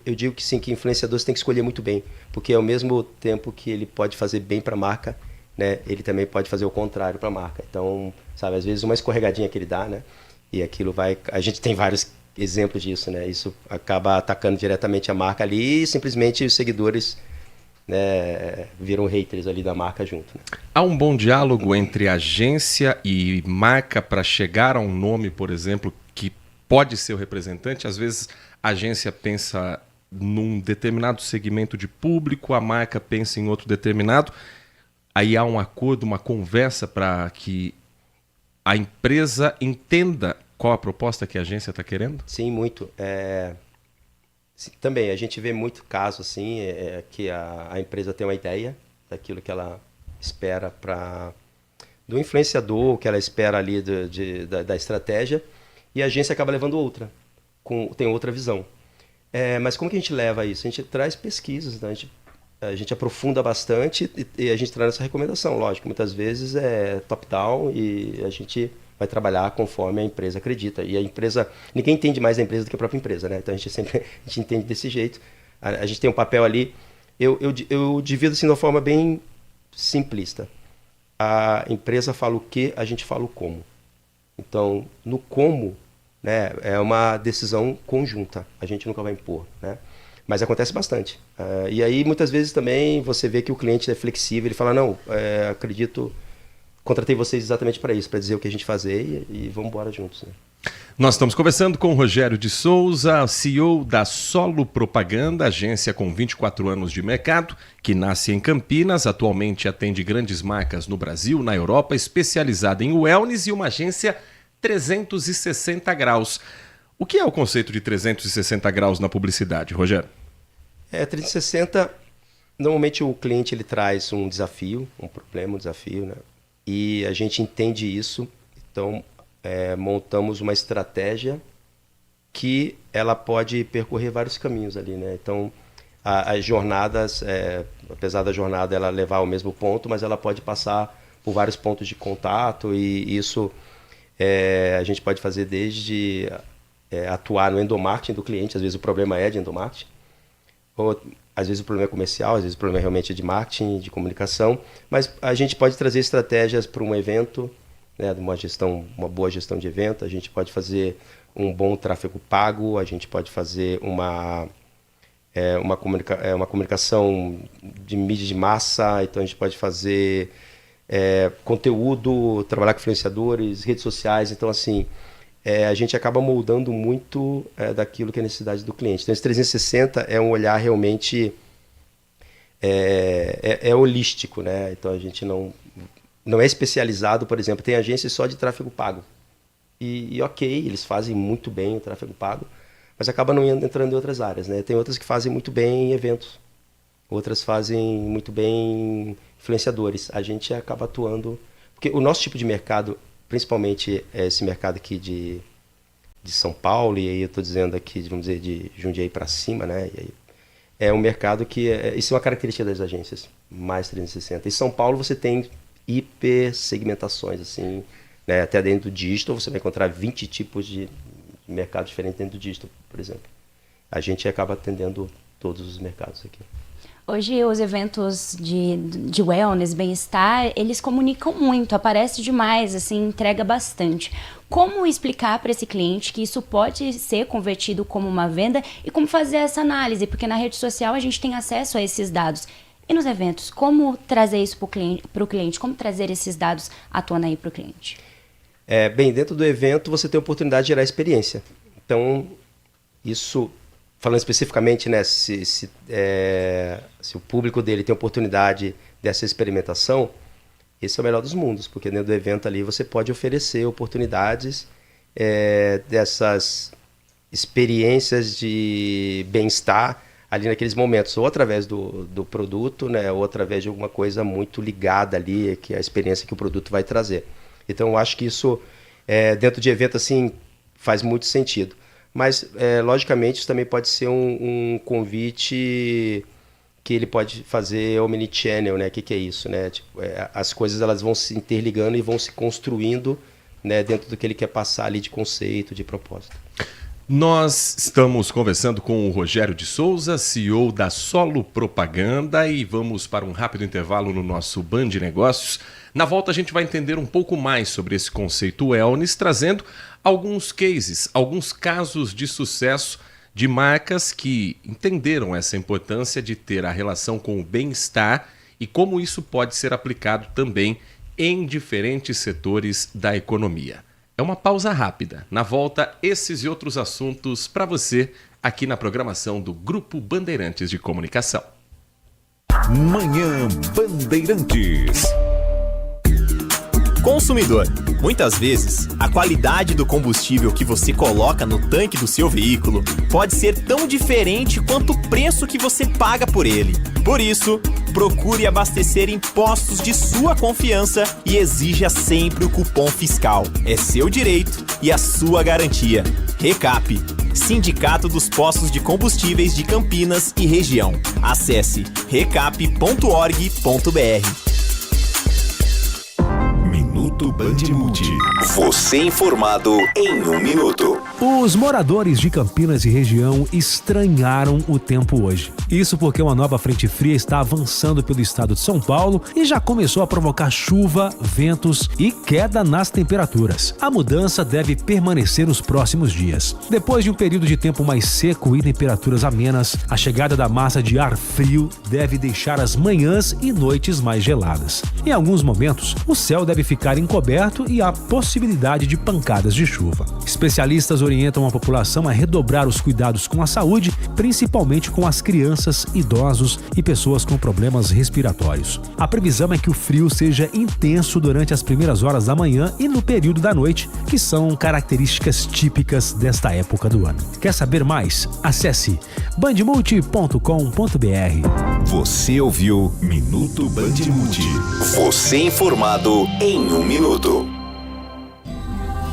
eu digo que sim, que influenciador você tem que escolher muito bem, porque ao mesmo tempo que ele pode fazer bem para a marca, né, ele também pode fazer o contrário para a marca. Então, sabe, às vezes uma escorregadinha que ele dá, né, e aquilo vai... A gente tem vários exemplos disso, né, isso acaba atacando diretamente a marca ali e simplesmente os seguidores, né, viram haters ali da marca junto. Né? Há um bom diálogo entre agência e marca para chegar a um nome, por exemplo, que pode ser o representante? Às vezes a agência pensa num determinado segmento de público, a marca pensa em outro determinado. Aí há um acordo, uma conversa para que a empresa entenda qual a proposta que a agência está querendo? Sim, muito. Também a gente vê muito caso assim, que a empresa tem uma ideia daquilo que ela espera do influenciador, que ela espera ali da estratégia, e a agência acaba levando outra, tem outra visão. Mas como que a gente leva isso? A gente traz pesquisas, né? A gente aprofunda bastante e a gente traz essa recomendação. Lógico, muitas vezes é top-down e a gente vai trabalhar conforme a empresa acredita. E a empresa, ninguém entende mais a empresa do que a própria empresa, né? Então a gente entende desse jeito. A gente tem um papel ali, eu divido assim de uma forma bem simplista. A empresa fala o que, a gente fala o como. Então, no como, né, é uma decisão conjunta, a gente nunca vai impor, né? Mas acontece bastante. E aí, muitas vezes também, você vê que o cliente é flexível, ele fala, não, acredito, contratei vocês exatamente para isso, para dizer o que a gente fazer e vamos embora juntos. Né? Nós estamos conversando com o Rogério de Souza, CEO da Solo Propaganda, agência com 24 anos de mercado, que nasce em Campinas, atualmente atende grandes marcas no Brasil, na Europa, especializada em wellness e uma agência 360 graus. O que é o conceito de 360 graus na publicidade, Rogério? 360, normalmente o cliente ele traz um desafio, um problema, um desafio, né? E a gente entende isso, então montamos uma estratégia que ela pode percorrer vários caminhos ali, né? Então, as jornadas, apesar da jornada ela levar ao mesmo ponto, mas ela pode passar por vários pontos de contato e isso a gente pode fazer desde atuar no endomarketing do cliente, às vezes o problema é de endomarketing, ou às vezes o problema é comercial, às vezes o problema é realmente de marketing, de comunicação, mas a gente pode trazer estratégias para um evento, né, uma boa gestão de evento, a gente pode fazer um bom tráfego pago, a gente pode fazer uma comunicação de mídia de massa, então a gente pode fazer conteúdo, trabalhar com influenciadores, redes sociais, então assim, a gente acaba moldando muito daquilo que é a necessidade do cliente. Então esse 360 é um olhar realmente holístico, né? Então a gente não é especializado, por exemplo, tem agências só de tráfego pago. E ok, eles fazem muito bem o tráfego pago, mas acaba não entrando em outras áreas, né? Tem outras que fazem muito bem eventos, outras fazem muito bem influenciadores. A gente acaba atuando... Porque o nosso tipo de mercado, principalmente esse mercado aqui de São Paulo, e aí eu estou dizendo aqui, vamos dizer, de Jundiaí para cima, né? E aí, é um mercado que... isso é uma característica das agências, mais 360. Em São Paulo você tem hipersegmentações, assim, né? Até dentro do digital você vai encontrar 20 tipos de mercado diferente dentro do digital, por exemplo. A gente acaba atendendo todos os mercados aqui. Hoje os eventos de wellness, bem-estar, eles comunicam muito, aparece demais, assim, entrega bastante. Como explicar para esse cliente que isso pode ser convertido como uma venda e como fazer essa análise? Porque na rede social a gente tem acesso a esses dados. E nos eventos, como trazer isso para o cliente? Como trazer esses dados à tona aí para o cliente? Bem, dentro do evento você tem a oportunidade de gerar experiência. Então, isso, falando especificamente, né, se o público dele tem a oportunidade dessa experimentação, esse é o melhor dos mundos, porque dentro do evento ali você pode oferecer oportunidades dessas experiências de bem-estar ali naqueles momentos, ou através do produto, né, ou através de alguma coisa muito ligada ali, que é a experiência que o produto vai trazer. Então, eu acho que isso, dentro de evento, assim, faz muito sentido. Mas, logicamente, isso também pode ser um convite que ele pode fazer omnichannel, né? O que é isso, né? Tipo, as coisas elas vão se interligando e vão se construindo, né, dentro do que ele quer passar ali de conceito, de propósito. Nós estamos conversando com o Rogério de Souza, CEO da Solo Propaganda, e vamos para um rápido intervalo no nosso Band Negócios. Na volta a gente vai entender um pouco mais sobre esse conceito wellness, trazendo alguns cases, alguns casos de sucesso de marcas que entenderam essa importância de ter a relação com o bem-estar e como isso pode ser aplicado também em diferentes setores da economia. É uma pausa rápida. Na volta, esses e outros assuntos para você aqui na programação do Grupo Bandeirantes de Comunicação. Manhã Bandeirantes. Consumidor, muitas vezes, a qualidade do combustível que você coloca no tanque do seu veículo pode ser tão diferente quanto o preço que você paga por ele. Por isso, procure abastecer em postos de sua confiança e exija sempre o cupom fiscal. É seu direito e a sua garantia. Recap, Sindicato dos Postos de Combustíveis de Campinas e Região. Acesse recap.org.br. Minuto Bandmulte. Você informado em 1 minuto. Os moradores de Campinas e região estranharam o tempo hoje. Isso porque uma nova frente fria está avançando pelo estado de São Paulo e já começou a provocar chuva, ventos e queda nas temperaturas. A mudança deve permanecer nos próximos dias. Depois de um período de tempo mais seco e temperaturas amenas, a chegada da massa de ar frio deve deixar as manhãs e noites mais geladas. Em alguns momentos, o céu deve ficar encoberto e há possibilidade de pancadas de chuva. Especialistas orientam a população a redobrar os cuidados com a saúde, principalmente com as crianças, idosos e pessoas com problemas respiratórios. A previsão é que o frio seja intenso durante as primeiras horas da manhã e no período da noite, que são características típicas desta época do ano. Quer saber mais? Acesse bandmulte.com.br. Você ouviu Minuto Bandmulte. Você informado em 1 minuto.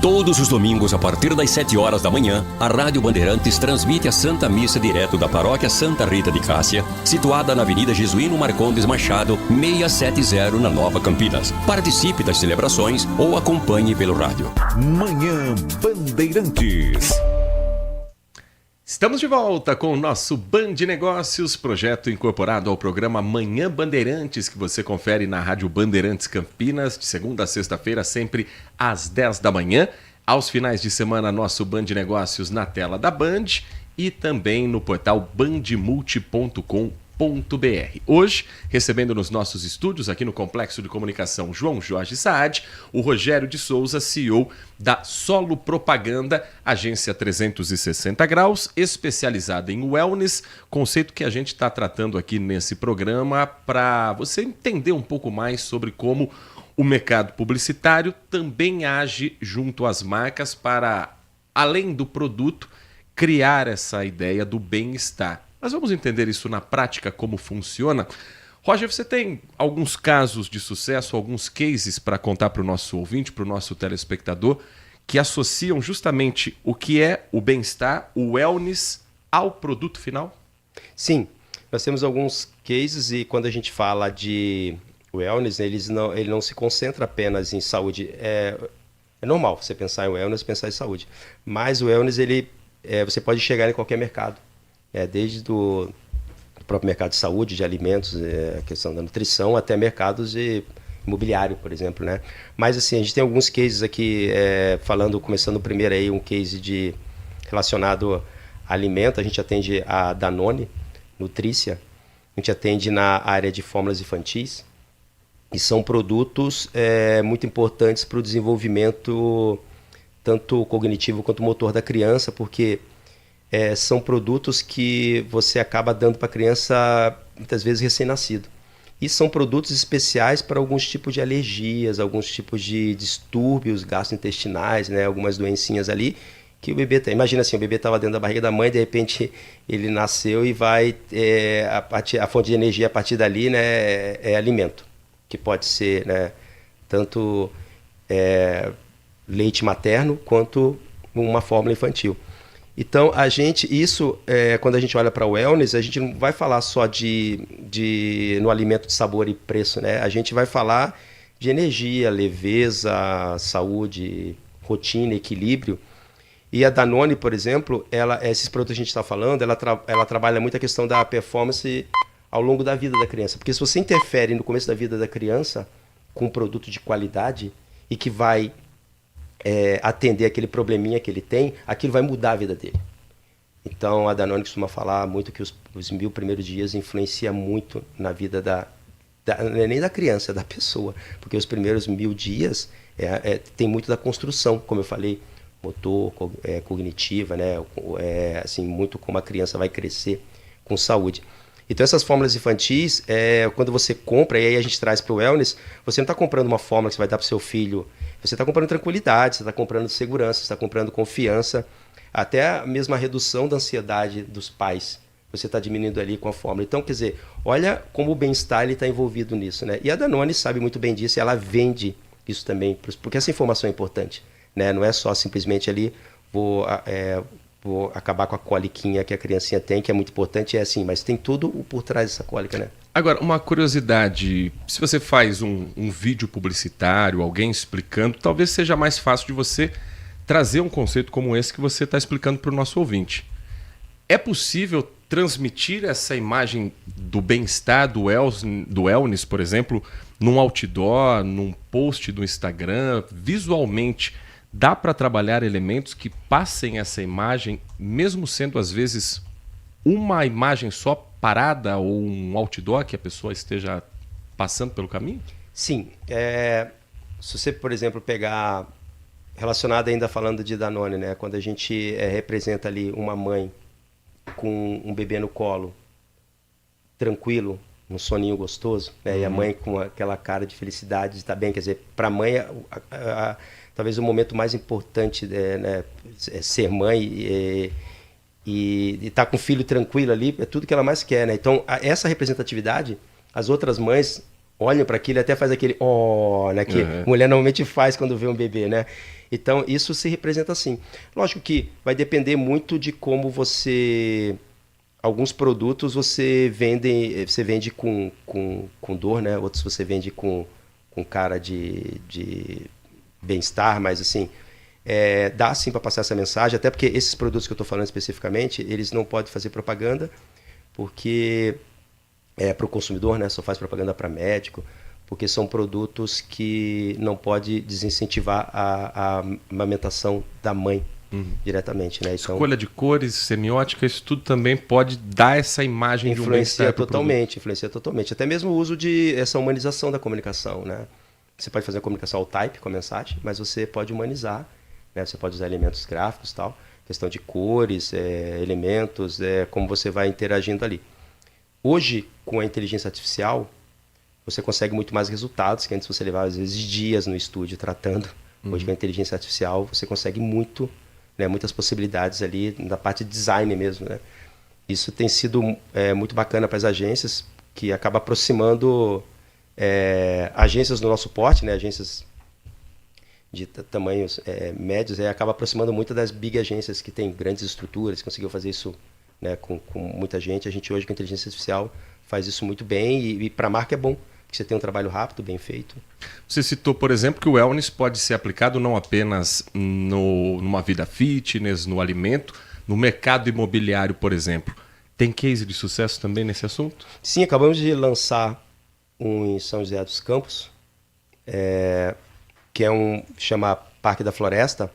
Todos os domingos, a partir das 7 horas da manhã, a Rádio Bandeirantes transmite a Santa Missa direto da Paróquia Santa Rita de Cássia, situada na Avenida Jesuíno Marcondes Machado, 670, na Nova Campinas. Participe das celebrações ou acompanhe pelo rádio. Manhã Bandeirantes. Estamos de volta com o nosso Band Negócios, projeto incorporado ao programa Manhã Bandeirantes, que você confere na Rádio Bandeirantes Campinas, de segunda a sexta-feira, sempre às 10 da manhã. Aos finais de semana, nosso Band Negócios na tela da Band e também no portal bandmulte.com.br. Hoje, recebendo nos nossos estúdios, aqui no Complexo de Comunicação João Jorge Saad, o Rogério de Souza, CEO da Solo Propaganda, agência 360 graus, especializada em wellness, conceito que a gente está tratando aqui nesse programa para você entender um pouco mais sobre como o mercado publicitário também age junto às marcas para, além do produto, criar essa ideia do bem-estar. Mas vamos entender isso na prática, como funciona. Roger, você tem alguns casos de sucesso, alguns cases para contar para o nosso ouvinte, para o nosso telespectador, que associam justamente o que é o bem-estar, o wellness, ao produto final? Sim, nós temos alguns cases e quando a gente fala de O wellness, ele não se concentra apenas em saúde. É normal você pensar em wellness, pensar em saúde. Mas o wellness, você pode chegar em qualquer mercado. Desde do próprio mercado de saúde, de alimentos, a questão da nutrição, até mercados de imobiliário, por exemplo, né? Mas assim, a gente tem alguns cases aqui, começando primeiro aí, um case relacionado a alimento. A gente atende a Danone, Nutrícia, a gente atende na área de fórmulas infantis, e são produtos muito importantes para o desenvolvimento tanto cognitivo quanto motor da criança, porque são produtos que você acaba dando para a criança muitas vezes recém-nascido. E são produtos especiais para alguns tipos de alergias, alguns tipos de distúrbios gastrointestinais, né? Algumas doencinhas ali que o bebê tem. Imagina assim, o bebê estava dentro da barriga da mãe, de repente ele nasceu e vai... a fonte de energia a partir dali, né, é alimento, que pode ser, né, tanto leite materno quanto uma fórmula infantil. Então, quando a gente olha para o wellness, a gente não vai falar só no alimento de sabor e preço, né? A gente vai falar de energia, leveza, saúde, rotina, equilíbrio. E a Danone, por exemplo, esses produtos que a gente está falando, ela trabalha muito a questão da performance ao longo da vida da criança. Porque se você interfere no começo da vida da criança com um produto de qualidade e que vai atender aquele probleminha que ele tem, aquilo vai mudar a vida dele. Então, a Danone costuma falar muito que os 1000 primeiros dias influencia muito na vida não é nem da criança, é da pessoa. Porque os primeiros 1000 dias tem muito da construção, como eu falei, motor, cognitiva, né? Assim, muito como a criança vai crescer com saúde. Então, essas fórmulas infantis, quando você compra, e aí a gente traz para o wellness, você não está comprando uma fórmula que você vai dar para o seu filho, você está comprando tranquilidade, você está comprando segurança, você está comprando confiança, até a mesma redução da ansiedade dos pais, você está diminuindo ali com a fórmula. Então, quer dizer, olha como o bem-estar está envolvido nisso, né? E a Danone sabe muito bem disso, e ela vende isso também, porque essa informação é importante, né? Não é só simplesmente ali, vou acabar com a coliquinha que a criancinha tem, que é muito importante, mas tem tudo por trás dessa cólica, né? Agora, uma curiosidade, se você faz um vídeo publicitário, alguém explicando, talvez seja mais fácil de você trazer um conceito como esse que você está explicando para o nosso ouvinte. É possível transmitir essa imagem do bem-estar, do wellness, por exemplo, num outdoor, num post do Instagram, visualmente? Dá para trabalhar elementos que passem essa imagem, mesmo sendo às vezes uma imagem só parada ou um outdoor que a pessoa esteja passando pelo caminho? Sim. Se você, por exemplo, pegar, relacionado ainda falando de Danone, né? Quando a gente representa ali uma mãe com um bebê no colo, tranquilo, um soninho gostoso, né? E a mãe com aquela cara de felicidade de estar bem. Quer dizer, para a mãe, talvez o momento mais importante né, é ser mãe e estar com o filho tranquilo ali, é tudo que ela mais quer, né? Então, essa representatividade, as outras mães olham para aquilo e até faz aquele né, que mulher normalmente faz quando vê um bebê, né? Então, isso se representa assim. Lógico que vai depender muito de como alguns produtos você vende com dor, né? Outros você vende com cara de bem-estar, mas assim, dá sim para passar essa mensagem, até porque esses produtos que eu estou falando especificamente, eles não podem fazer propaganda, porque para o consumidor, né? Só faz propaganda para médico, porque são produtos que não pode desincentivar a amamentação da mãe diretamente, né? Então, escolha de cores, semiótica, isso tudo também pode dar essa imagem de um bem-estar pro produto. Influencia totalmente. Até mesmo o uso essa humanização da comunicação, né? Você pode fazer a comunicação ao type, com a mensagem, mas você pode humanizar, né? Você pode usar elementos gráficos e tal, questão de cores, elementos, como você vai interagindo ali. Hoje, com a inteligência artificial, você consegue muito mais resultados, que antes você levava às vezes dias no estúdio tratando. Hoje, com a inteligência artificial, você consegue muitas possibilidades ali na parte de design mesmo, né? Isso tem sido muito bacana para as agências, que acaba aproximando agências do nosso porte, né? Agências de tamanhos médios, acaba aproximando muito das big agências que têm grandes estruturas, conseguiu fazer isso, né, com muita gente. A gente hoje com a inteligência artificial faz isso muito bem e para a marca é bom, que você tenha um trabalho rápido, bem feito. Você citou, por exemplo, que o wellness pode ser aplicado não apenas numa vida fitness, no alimento, no mercado imobiliário, por exemplo. Tem case de sucesso também nesse assunto? Sim, acabamos de lançar um em São José dos Campos, que chama Parque da Floresta.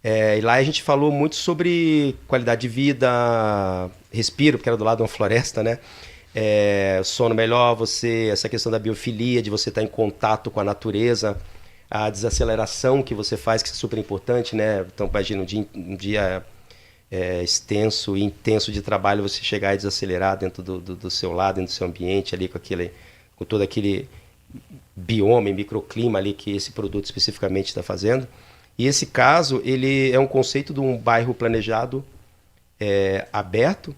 E lá a gente falou muito sobre qualidade de vida, respiro, porque era do lado de uma floresta, né? Sono melhor, essa questão da biofilia, de você estar em contato com a natureza, a desaceleração que você faz, que é super importante, né? Então, imagina um dia extenso e intenso de trabalho, você chegar e desacelerar dentro do seu lado, dentro do seu ambiente, ali com todo aquele bioma, microclima ali que esse produto especificamente está fazendo. E esse caso, ele é um conceito de um bairro planejado, aberto,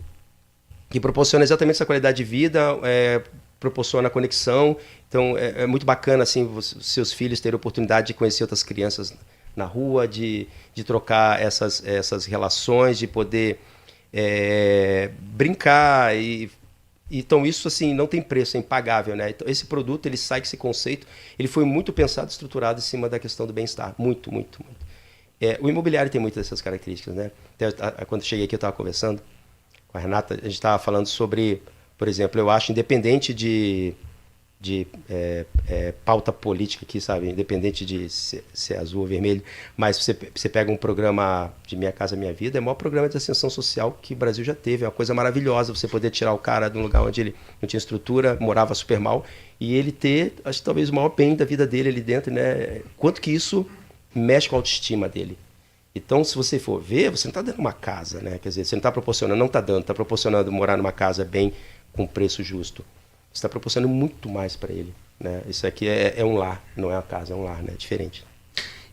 que proporciona exatamente essa qualidade de vida, proporciona conexão. Então, é muito bacana assim, seus filhos terem a oportunidade de conhecer outras crianças na rua, de trocar essas relações, de poder brincar. Então, isso assim, não tem preço, é impagável, né? Então, esse produto, ele sai com esse conceito, ele foi muito pensado, estruturado em cima da questão do bem-estar. Muito, muito, muito. O imobiliário tem muitas dessas características, né? Até, quando eu cheguei aqui, eu estava conversando com a Renata, a gente estava falando sobre, por exemplo, eu acho, independente de pauta política aqui, sabe? Independente de ser azul ou vermelho, mas você pega um programa de Minha Casa Minha Vida, é o maior programa de ascensão social que o Brasil já teve. É uma coisa maravilhosa você poder tirar o cara de um lugar onde ele não tinha estrutura, morava super mal, e ele ter, acho que talvez o maior bem da vida dele ali dentro, né? Quanto que isso mexe com a autoestima dele. Então, se você for ver, você não está dando uma casa, né? Quer dizer, você não está proporcionando, não está dando, está proporcionando morar numa casa bem, com preço justo. Você está proporcionando muito mais para ele, né? Isso aqui é um lar, não é uma casa, é um lar, né? É diferente.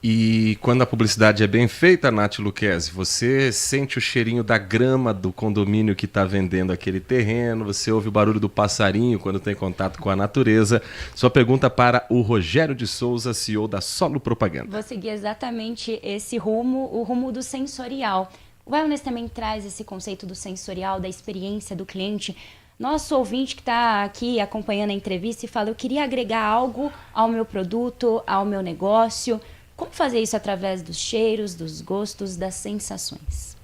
E quando a publicidade é bem feita, Nath Lucchesi, você sente o cheirinho da grama do condomínio que está vendendo aquele terreno, você ouve o barulho do passarinho quando tem contato com a natureza. Sua pergunta para o Rogério de Souza, CEO da Solo Propaganda. Vou seguir exatamente esse rumo, o rumo do sensorial. O wellness também traz esse conceito do sensorial, da experiência do cliente. Nosso ouvinte que está aqui acompanhando a entrevista e fala, eu queria agregar algo ao meu produto, ao meu negócio. Como fazer isso através dos cheiros, dos gostos, das sensações?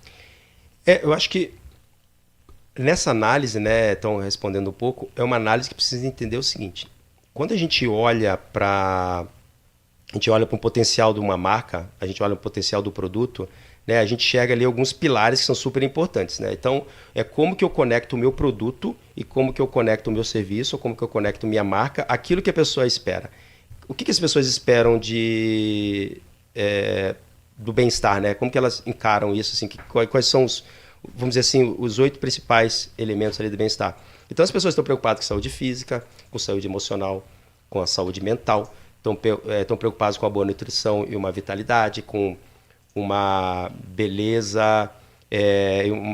Eu acho que nessa análise, né, então respondendo um pouco, é uma análise que precisa entender o seguinte. Quando a gente olha para um potencial de uma marca, a gente olha o potencial do produto, né, a gente chega ali alguns pilares que são super importantes, né? Então, é como que eu conecto o meu produto e como que eu conecto o meu serviço, ou como que eu conecto minha marca, aquilo que a pessoa espera. O que as pessoas esperam do bem-estar, né? Como que elas encaram isso? Assim, quais são vamos dizer assim, os 8 principais elementos ali do bem-estar? Então, as pessoas estão preocupadas com saúde física, com saúde emocional, com a saúde mental, estão preocupadas com a boa nutrição e uma vitalidade, com uma beleza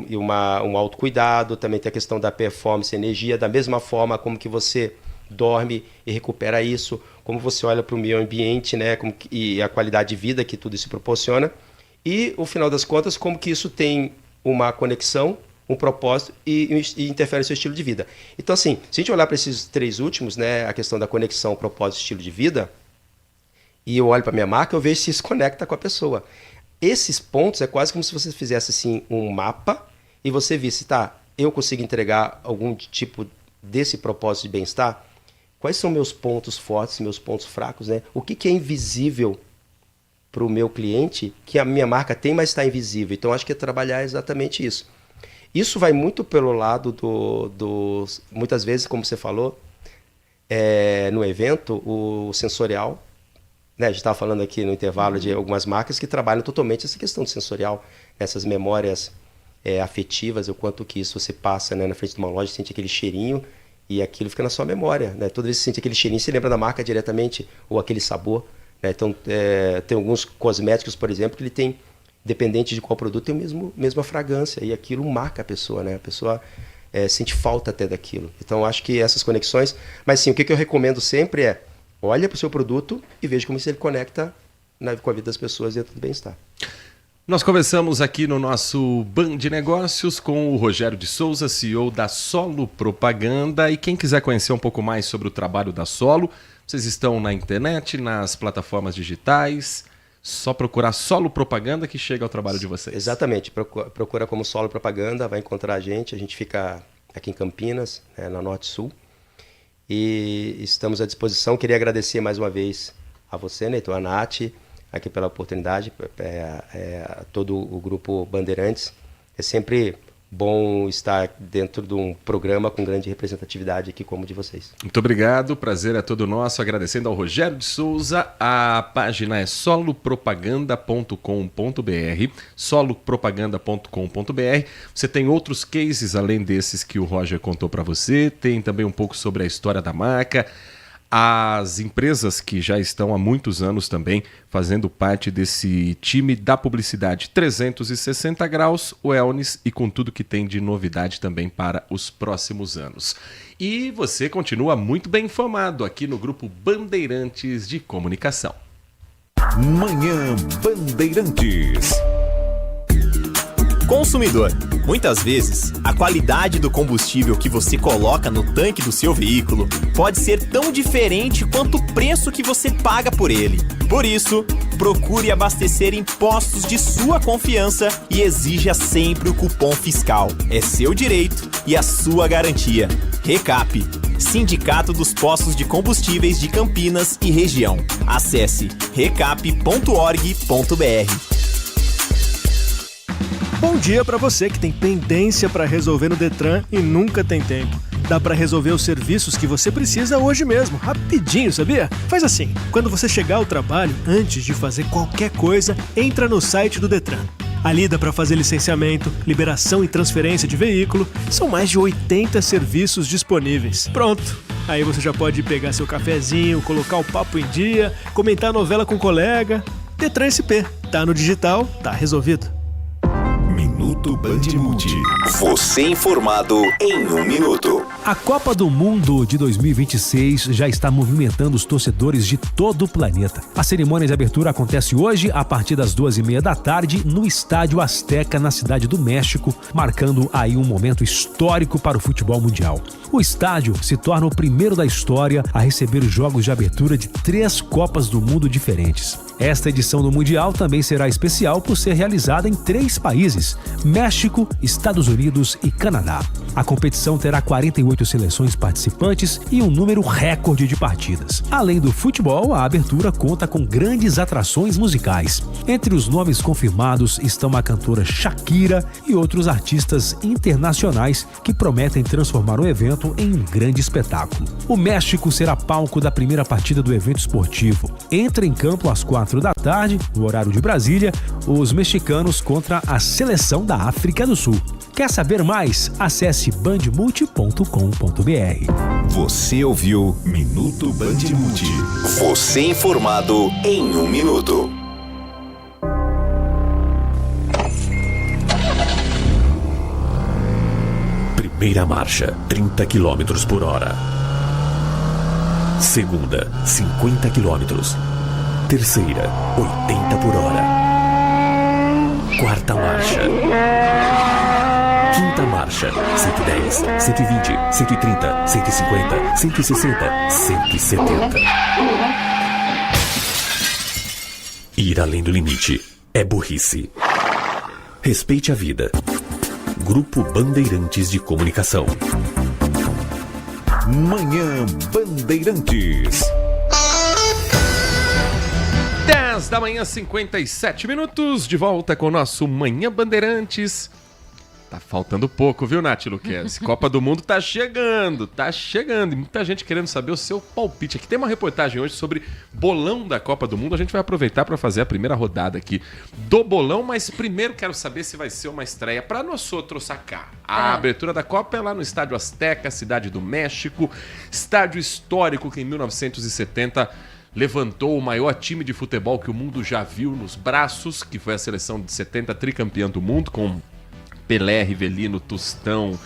e um autocuidado. Também tem a questão da performance, energia, da mesma forma como que você dorme e recupera isso, como você olha para o meio ambiente, né, e a qualidade de vida que tudo isso proporciona, e, no final das contas, como que isso tem uma conexão, um propósito e interfere no seu estilo de vida. Então, assim, se a gente olhar para esses 3 últimos, né, a questão da conexão, propósito e estilo de vida, e eu olho para a minha marca, eu vejo se isso conecta com a pessoa. Esses pontos é quase como se você fizesse assim, um mapa e você visse, tá, eu consigo entregar algum tipo desse propósito de bem-estar? Quais são meus pontos fortes, meus pontos fracos, né? O que é invisível para o meu cliente, que a minha marca tem, mas está invisível? Então, acho que é trabalhar exatamente isso. Isso vai muito pelo lado muitas vezes, como você falou, no evento, o sensorial. Né? A gente estava falando aqui no intervalo de algumas marcas que trabalham totalmente essa questão do sensorial, essas memórias afetivas, o quanto que isso você passa, né, na frente de uma loja, sente aquele cheirinho, e aquilo fica na sua memória, né? Toda vez que você sente aquele cheirinho, você lembra da marca diretamente, ou aquele sabor, né? Então, tem alguns cosméticos, por exemplo, que ele tem, dependente de qual produto, tem a mesma fragrância, e aquilo marca a pessoa, né? A pessoa sente falta até daquilo. Então, acho que essas conexões... Mas, sim, o que eu recomendo sempre é, olha para o seu produto e veja como isso ele conecta com a vida das pessoas dentro do bem-estar. Nós conversamos aqui no nosso Band Negócios com o Rogério de Souza, CEO da Solo Propaganda. E quem quiser conhecer um pouco mais sobre o trabalho da Solo, vocês estão na internet, nas plataformas digitais. Só procurar Solo Propaganda que chega ao trabalho de vocês. Exatamente. Procura como Solo Propaganda, vai encontrar a gente. A gente fica aqui em Campinas, né, na Norte Sul. E estamos à disposição. Queria agradecer mais uma vez a você, Neto, a Nath, aqui pela oportunidade, a todo o Grupo Bandeirantes. É sempre bom estar dentro de um programa com grande representatividade aqui como o de vocês. Muito obrigado, o prazer é todo nosso. Agradecendo ao Rogério de Souza. A página é solopropaganda.com.br, solopropaganda.com.br. Você tem outros cases além desses que o Roger contou para você, tem também um pouco sobre a história da marca, as empresas que já estão há muitos anos também fazendo parte desse time da publicidade 360 graus, wellness e com tudo que tem de novidade também para os próximos anos. E você continua muito bem informado aqui no Grupo Bandeirantes de Comunicação. Manhã Bandeirantes. Consumidor, muitas vezes, a qualidade do combustível que você coloca no tanque do seu veículo pode ser tão diferente quanto o preço que você paga por ele. Por isso, procure abastecer em postos de sua confiança e exija sempre o cupom fiscal. É seu direito e a sua garantia. Recap, Sindicato dos Postos de Combustíveis de Campinas e Região. Acesse recap.org.br. Bom dia para você que tem pendência para resolver no Detran e nunca tem tempo. Dá para resolver os serviços que você precisa hoje mesmo, rapidinho, sabia? Faz assim, quando você chegar ao trabalho, antes de fazer qualquer coisa, entra no site do Detran. Ali dá para fazer licenciamento, liberação e transferência de veículo. São mais de 80 serviços disponíveis. Pronto! Aí você já pode pegar seu cafezinho, colocar o papo em dia, comentar a novela com o colega. Detran SP. Tá no digital, tá resolvido. Minuto Band Multi. Você informado em 1 minuto. A Copa do Mundo de 2026 já está movimentando os torcedores de todo o planeta. A cerimônia de abertura acontece hoje a partir das 2h30 da tarde no Estádio Azteca, na Cidade do México, marcando aí um momento histórico para o futebol mundial. O estádio se torna o primeiro da história a receber os jogos de abertura de 3 Copas do Mundo diferentes. Esta edição do Mundial também será especial por ser realizada em 3 países: México, Estados Unidos e Canadá. A competição terá 48 seleções participantes e um número recorde de partidas. Além do futebol, a abertura conta com grandes atrações musicais. Entre os nomes confirmados estão a cantora Shakira e outros artistas internacionais que prometem transformar o evento em um grande espetáculo. O México será palco da primeira partida do evento esportivo. Entra em campo às 4 da tarde, no horário de Brasília, os mexicanos contra a seleção da África do Sul. Quer saber mais? Acesse bandmulti.com.br. Você ouviu Minuto Band Multi. Você informado em 1 minuto. Primeira marcha, 30 km por hora. Segunda, 50 km. Terceira, 80 por hora. Quarta marcha. Quinta marcha, 110, 120, 130, 150, 160, 170. Ir além do limite é burrice. Respeite a vida. Grupo Bandeirantes de Comunicação. Manhã Bandeirantes. 10 da manhã, 57 minutos, de volta com o nosso Manhã Bandeirantes. Tá faltando pouco, viu, Nath Luquezzi? Copa do Mundo tá chegando. E muita gente querendo saber o seu palpite. Aqui tem uma reportagem hoje sobre bolão da Copa do Mundo. A gente vai aproveitar para fazer a primeira rodada aqui do bolão, mas primeiro quero saber se vai ser uma estreia para nós outros sacar. A abertura da Copa é lá no Estádio Azteca, Cidade do México, estádio histórico que em 1970 levantou o maior time de futebol que o mundo já viu nos braços, que foi a seleção de 70 tricampeã do mundo, com Pelé, Rivelino, Tostão,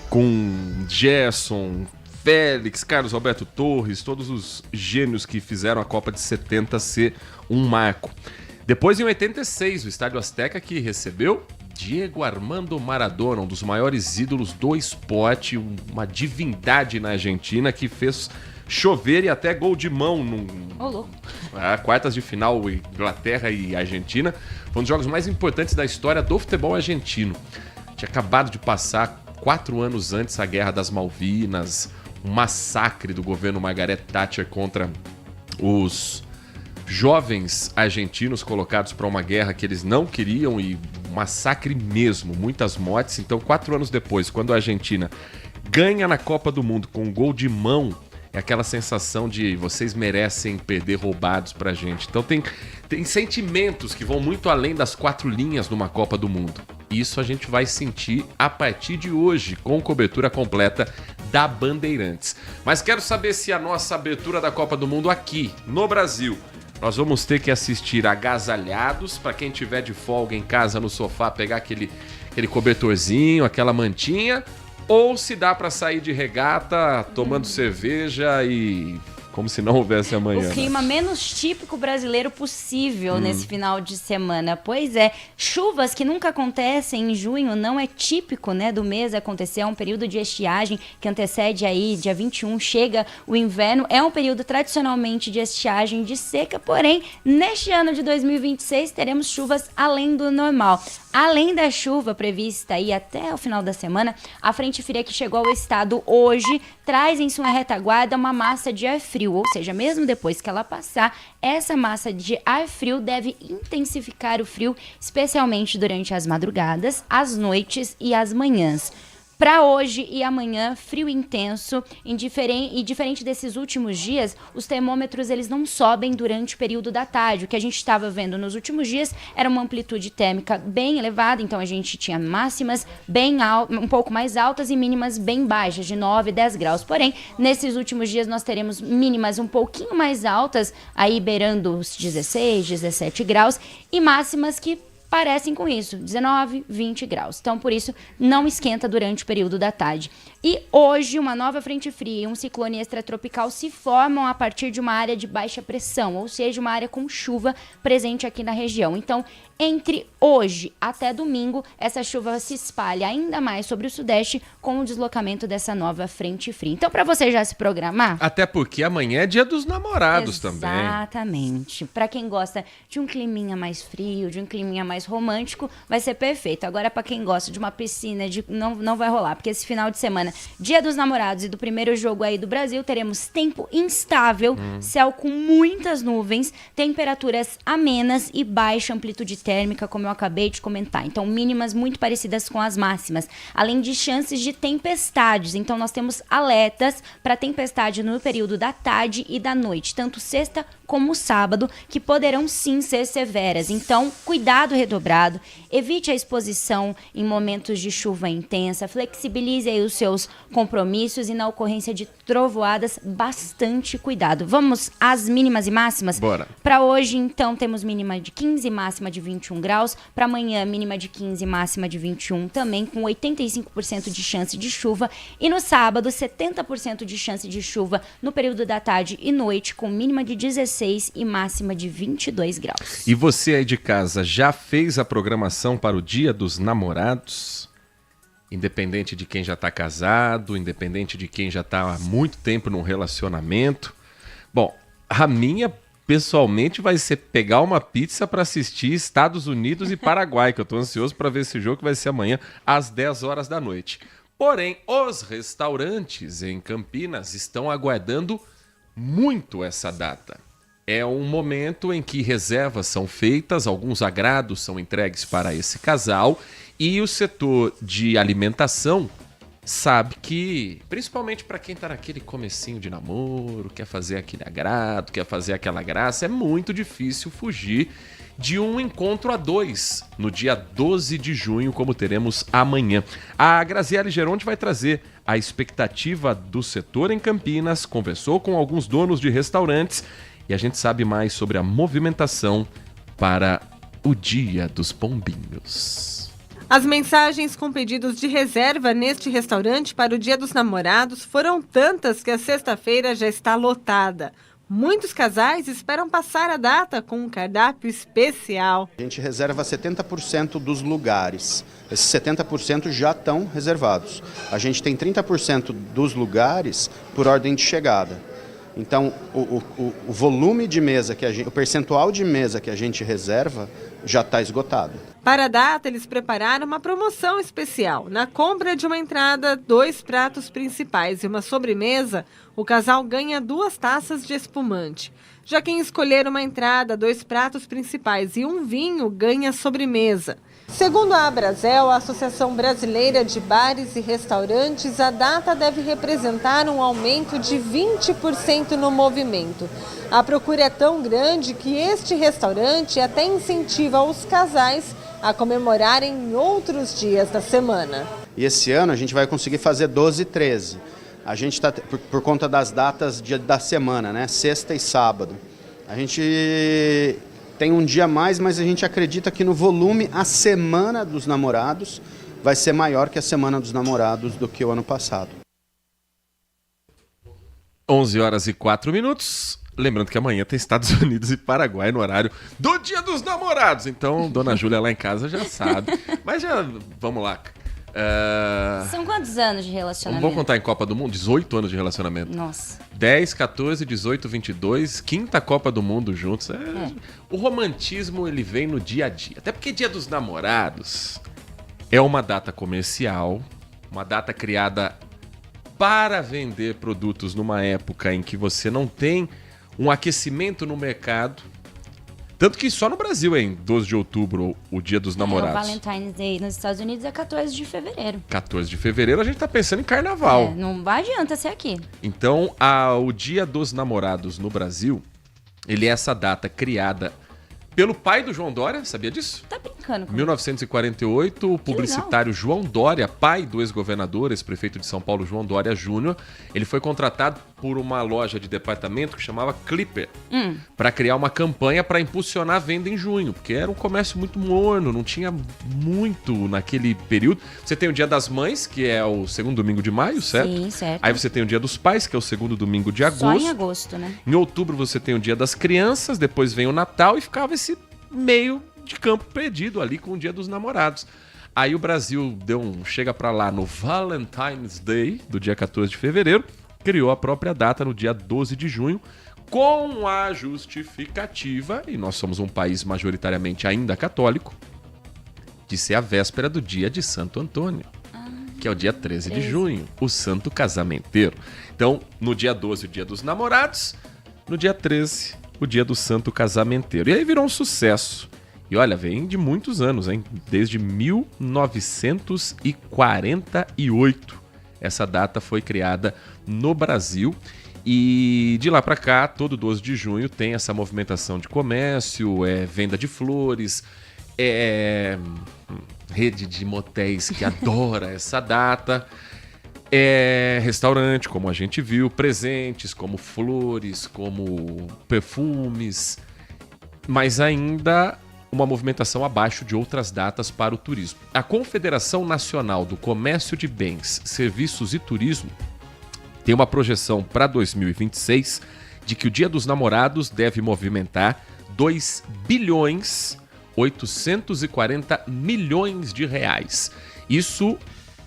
com Gerson, Félix, Carlos Alberto Torres, todos os gênios que fizeram a Copa de 70 ser um marco. Depois, em 86, o Estádio Azteca, que recebeu Diego Armando Maradona, um dos maiores ídolos do esporte, uma divindade na Argentina que fez chover e até gol de mão quartas de final, Inglaterra e Argentina. Foi um dos jogos mais importantes da história do futebol argentino. Tinha acabado de passar 4 anos antes a Guerra das Malvinas, um massacre do governo Margaret Thatcher contra os jovens argentinos colocados para uma guerra que eles não queriam, e um massacre mesmo, muitas mortes. Então, 4 anos depois, quando a Argentina ganha na Copa do Mundo com um gol de mão, é aquela sensação de vocês merecem perder roubados pra gente. Então tem sentimentos que vão muito além das 4 linhas numa Copa do Mundo. Isso a gente vai sentir a partir de hoje, com cobertura completa da Bandeirantes. Mas quero saber se a nossa abertura da Copa do Mundo aqui, no Brasil, nós vamos ter que assistir agasalhados, para quem tiver de folga em casa no sofá, pegar aquele cobertorzinho, aquela mantinha, ou se dá para sair de regata, tomando cerveja e como se não houvesse amanhã. O clima menos típico brasileiro possível nesse final de semana. Pois é, chuvas que nunca acontecem em junho, não é típico, né, do mês acontecer. É um período de estiagem que antecede aí, dia 21, chega o inverno. É um período tradicionalmente de estiagem, de seca, porém, neste ano de 2026, teremos chuvas além do normal. Além da chuva prevista aí até o final da semana, a frente fria que chegou ao estado hoje traz em sua retaguarda uma massa de ar frio, ou seja, mesmo depois que ela passar, essa massa de ar frio deve intensificar o frio, especialmente durante as madrugadas, as noites e as manhãs. Para hoje e amanhã, frio intenso, e diferente desses últimos dias, os termômetros eles não sobem durante o período da tarde. O que a gente estava vendo nos últimos dias era uma amplitude térmica bem elevada, então a gente tinha máximas um pouco mais altas e mínimas bem baixas, de 9 e 10 graus. Porém, nesses últimos dias nós teremos mínimas um pouquinho mais altas, aí beirando os 16, 17 graus, e máximas que parecem com isso, 19, 20 graus. Então, por isso, não esquenta durante o período da tarde. E hoje, uma nova frente fria e um ciclone extratropical se formam a partir de uma área de baixa pressão, ou seja, uma área com chuva presente aqui na região. Então, entre hoje até domingo, essa chuva se espalha ainda mais sobre o sudeste com o deslocamento dessa nova frente fria. Então, para você já se programar... Até porque amanhã é dia dos namorados também. Exatamente. Para quem gosta de um climinha mais frio, de um climinha mais romântico, vai ser perfeito. Agora, para quem gosta de uma piscina, não vai rolar, porque esse final de semana, dia dos namorados e do primeiro jogo aí do Brasil, teremos tempo instável, céu com muitas nuvens, temperaturas amenas e baixa amplitude térmica, como eu acabei de comentar. Então, mínimas muito parecidas com as máximas, além de chances de tempestades. Então, nós temos alertas para tempestade no período da tarde e da noite, tanto sexta como sábado, que poderão sim ser severas. Então, cuidado redobrado, evite a exposição em momentos de chuva intensa, flexibilize aí os seus compromissos e na ocorrência de trovoadas, bastante cuidado. Vamos às mínimas e máximas? Bora. Para hoje, então, temos mínima de 15 e máxima de 21 graus. Para amanhã, mínima de 15 e máxima de 21, também com 85% de chance de chuva. E no sábado, 70% de chance de chuva no período da tarde e noite, com mínima de 16 e máxima de 22 graus. E você aí de casa, já fez a programação para o Dia dos Namorados? Independente de quem já está casado, independente de quem já está há muito tempo num relacionamento. Bom, a minha, pessoalmente, vai ser pegar uma pizza para assistir Estados Unidos e Paraguai, que eu estou ansioso para ver esse jogo, que vai ser amanhã às 10 horas da noite. Porém, os restaurantes em Campinas estão aguardando muito essa data. É um momento em que reservas são feitas, alguns agrados são entregues para esse casal e o setor de alimentação sabe que, principalmente para quem está naquele comecinho de namoro, quer fazer aquele agrado, quer fazer aquela graça, é muito difícil fugir de um encontro a dois no dia 12 de junho, como teremos amanhã. A Graziele Geronte vai trazer a expectativa do setor em Campinas, conversou com alguns donos de restaurantes e a gente sabe mais sobre a movimentação para o Dia dos Pombinhos. As mensagens com pedidos de reserva neste restaurante para o Dia dos Namorados foram tantas que a sexta-feira já está lotada. Muitos casais esperam passar a data com um cardápio especial. A gente reserva 70% dos lugares. Esses 70% já estão reservados. A gente tem 30% dos lugares por ordem de chegada. Então, o volume de mesa, o percentual de mesa que a gente reserva já está esgotado. Para a data, eles prepararam uma promoção especial. Na compra de uma entrada, 2 pratos principais e uma sobremesa, o casal ganha 2 taças de espumante. Já quem escolher uma entrada, 2 pratos principais e um vinho, ganha sobremesa. Segundo a Abrazel, a Associação Brasileira de Bares e Restaurantes, a data deve representar um aumento de 20% no movimento. A procura é tão grande que este restaurante até incentiva os casais a comemorarem em outros dias da semana. E esse ano a gente vai conseguir fazer 12 e 13. A gente está, por conta das datas da semana, né? Sexta e sábado. A gente tem um dia a mais, mas a gente acredita que no volume a Semana dos Namorados vai ser maior que a Semana dos Namorados do que o ano passado. 11h04. Lembrando que amanhã tem Estados Unidos e Paraguai no horário do Dia dos Namorados. Então, Dona Júlia lá em casa já sabe. Mas já, vamos lá. São quantos anos de relacionamento? Vamos contar em Copa do Mundo? 18 anos de relacionamento. Nossa. 10, 14, 18, 22, quinta Copa do Mundo juntos. O romantismo, ele vem no dia a dia. Até porque Dia dos Namorados é uma data comercial, uma data criada para vender produtos numa época em que você não tem um aquecimento no mercado. Tanto que só no Brasil é em 12 de outubro o Dia dos Namorados. O Valentine's Day nos Estados Unidos é 14 de fevereiro. 14 de fevereiro a gente tá pensando em carnaval. Não adianta ser aqui. Então, o Dia dos Namorados no Brasil, ele é essa data criada pelo pai do João Dória, sabia disso? Tá brincando com 1948, o publicitário João Dória, pai do ex-governador, ex-prefeito de São Paulo, João Dória Júnior, ele foi contratado por uma loja de departamento que chamava Clipper para criar uma campanha para impulsionar a venda em junho, porque era um comércio muito morno, não tinha muito naquele período. Você tem o Dia das Mães, que é o segundo domingo de maio, certo? Sim, certo. Aí você tem o Dia dos Pais, que é o segundo domingo de agosto. Só em agosto, né? Em outubro você tem o Dia das Crianças, depois vem o Natal e ficava esse meio de campo perdido ali com o Dia dos Namorados. Aí o Brasil chega pra lá no Valentine's Day, do dia 14 de fevereiro, criou a própria data no dia 12 de junho, com a justificativa, e nós somos um país majoritariamente ainda católico, de ser a véspera do dia de Santo Antônio, que é o dia 13 de junho, o santo casamenteiro. Então, no dia 12, o dia dos namorados, no dia 13, o dia do santo casamenteiro. E aí virou um sucesso. E olha, vem de muitos anos, hein? Desde 1948 essa data foi criada no Brasil. E de lá para cá, todo 12 de junho tem essa movimentação de comércio, venda de flores, rede de motéis que adora essa data, restaurante, como a gente viu, presentes como flores, como perfumes, mas ainda uma movimentação abaixo de outras datas para o turismo. A Confederação Nacional do Comércio de Bens, Serviços e Turismo tem uma projeção para 2026 de que o Dia dos Namorados deve movimentar 2 bilhões 840 milhões de reais. Isso,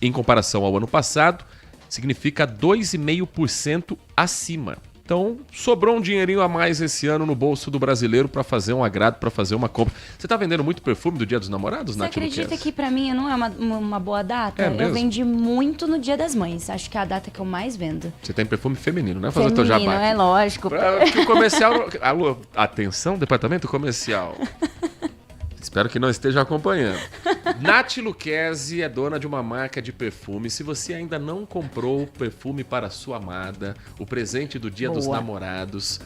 em comparação ao ano passado, significa 2,5% acima. Então, sobrou um dinheirinho a mais esse ano no bolso do brasileiro para fazer um agrado, para fazer uma compra. Você tá vendendo muito perfume do Dia dos Namorados, Nath? Você acredita que para mim não é uma boa data? Eu vendi muito no Dia das Mães. Acho que é a data que eu mais vendo. Você tem perfume feminino, né? Fazer teu jabá. É lógico. Porque o comercial... Alô, atenção, departamento comercial. Espero que não esteja acompanhando. Nath Lucchesi é dona de uma marca de perfume. Se você ainda não comprou o perfume para sua amada, o presente do Dia dos Namorados,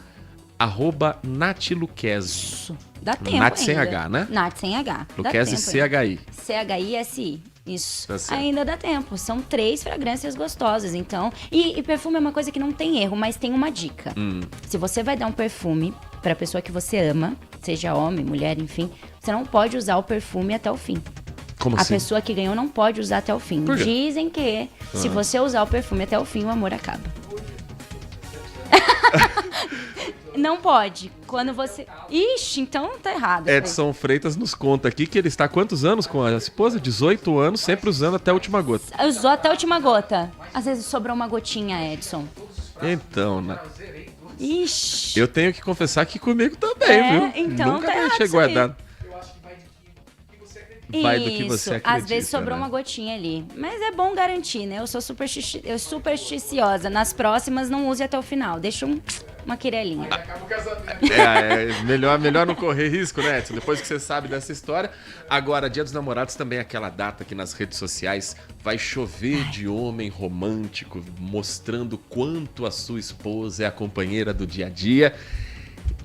@Nath Lucchesi. Dá tempo Nath ainda. sem H, né? Nath sem H. Lucchesi CHI. CHISI. Isso. Tá certo. Ainda dá tempo. São 3 fragrâncias gostosas, então. E perfume é uma coisa que não tem erro, mas tem uma dica. Se você vai dar um perfume para a pessoa que você ama, seja homem, mulher, enfim, você não pode usar o perfume até o fim. Como assim? A pessoa que ganhou não pode usar até o fim. Por quê? Dizem que se você usar o perfume até o fim, o amor acaba. Não pode. Quando você... Ixi, então tá errado. Edson Freitas nos conta aqui que ele está há quantos anos com a esposa? 18 anos, sempre usando até a última gota. Usou até a última gota. Às vezes sobrou uma gotinha, Edson. Então, né? Ixi. Eu tenho que confessar que comigo também, viu? Então Nunca tá errado deixei isso aí. guardado. Vai do que você Isso, acredita, às vezes sobrou né? uma gotinha ali. Mas é bom garantir, né? Eu sou supersticiosa. Nas próximas, não use até o final. Deixa uma quirelinha. Melhor não correr risco, né, Edson? Depois que você sabe dessa história. Agora, Dia dos Namorados também é aquela data que nas redes sociais vai chover de homem romântico, mostrando quanto a sua esposa é a companheira do dia a dia.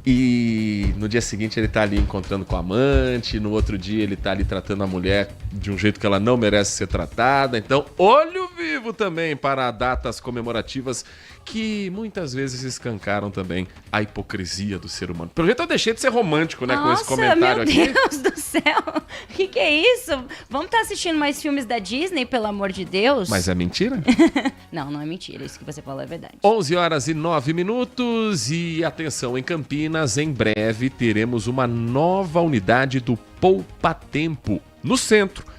E no dia seguinte ele tá ali encontrando com a amante, no outro dia ele tá ali tratando a mulher de um jeito que ela não merece ser tratada. Então, olho vivo também para datas comemorativas que muitas vezes escancaram também a hipocrisia do ser humano. Pelo jeito eu deixei de ser romântico, né, com esse comentário aqui. Meu Deus do céu! O que é isso? Vamos estar assistindo mais filmes da Disney, pelo amor de Deus? Mas é mentira? Não é mentira. Isso que você falou é verdade. 11h09 e atenção, em Campinas, em breve teremos uma nova unidade do Poupa Tempo no centro.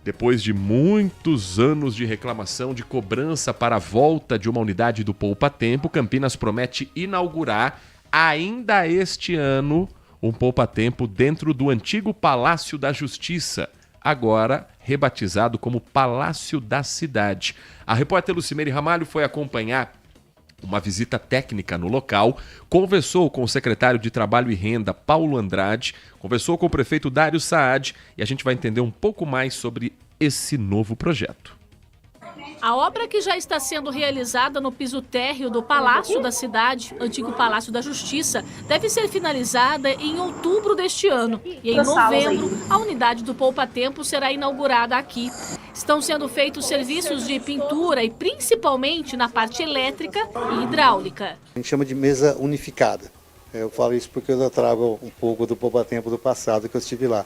Depois de muitos anos de reclamação, de cobrança para a volta de uma unidade do Poupa Tempo, Campinas promete inaugurar ainda este ano um Poupa Tempo dentro do antigo Palácio da Justiça, agora rebatizado como Palácio da Cidade. A repórter Lucimere Ramalho foi acompanhar uma visita técnica no local, conversou com o secretário de Trabalho e Renda, Paulo Andrade, conversou com o prefeito Dário Saad e a gente vai entender um pouco mais sobre esse novo projeto. A obra, que já está sendo realizada no piso térreo do Palácio da Cidade, antigo Palácio da Justiça, deve ser finalizada em outubro deste ano. E em novembro, a unidade do Poupa Tempo será inaugurada aqui. Estão sendo feitos serviços de pintura e principalmente na parte elétrica e hidráulica. A gente chama de mesa unificada. Eu falo isso porque eu trago um pouco do Poupa Tempo do passado que eu estive lá.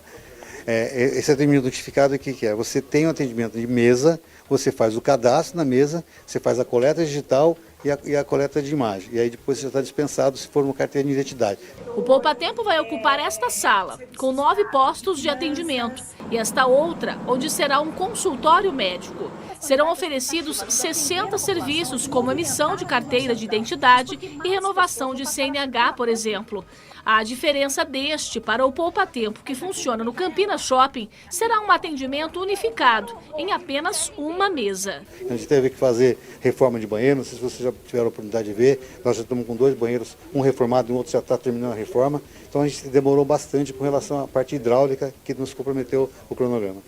Esse atendimento unificado, o que é? Você tem um atendimento de mesa, você faz o cadastro na mesa, você faz a coleta digital e a coleta de imagem. E aí depois você já está dispensado se for uma carteira de identidade. O Poupa Tempo vai ocupar esta sala, com 9 postos de atendimento, e esta outra, onde será um consultório médico. Serão oferecidos 60 serviços, como emissão de carteira de identidade e renovação de CNH, por exemplo. A diferença deste para o Poupa Tempo, que funciona no Campinas Shopping, será um atendimento unificado, em apenas uma mesa. A gente teve que fazer reforma de banheiro, não sei se vocês já tiveram a oportunidade de ver, nós já estamos com 2 banheiros, um reformado e o outro já está terminando a reforma, então a gente demorou bastante com relação à parte hidráulica, que nos comprometeu o cronograma.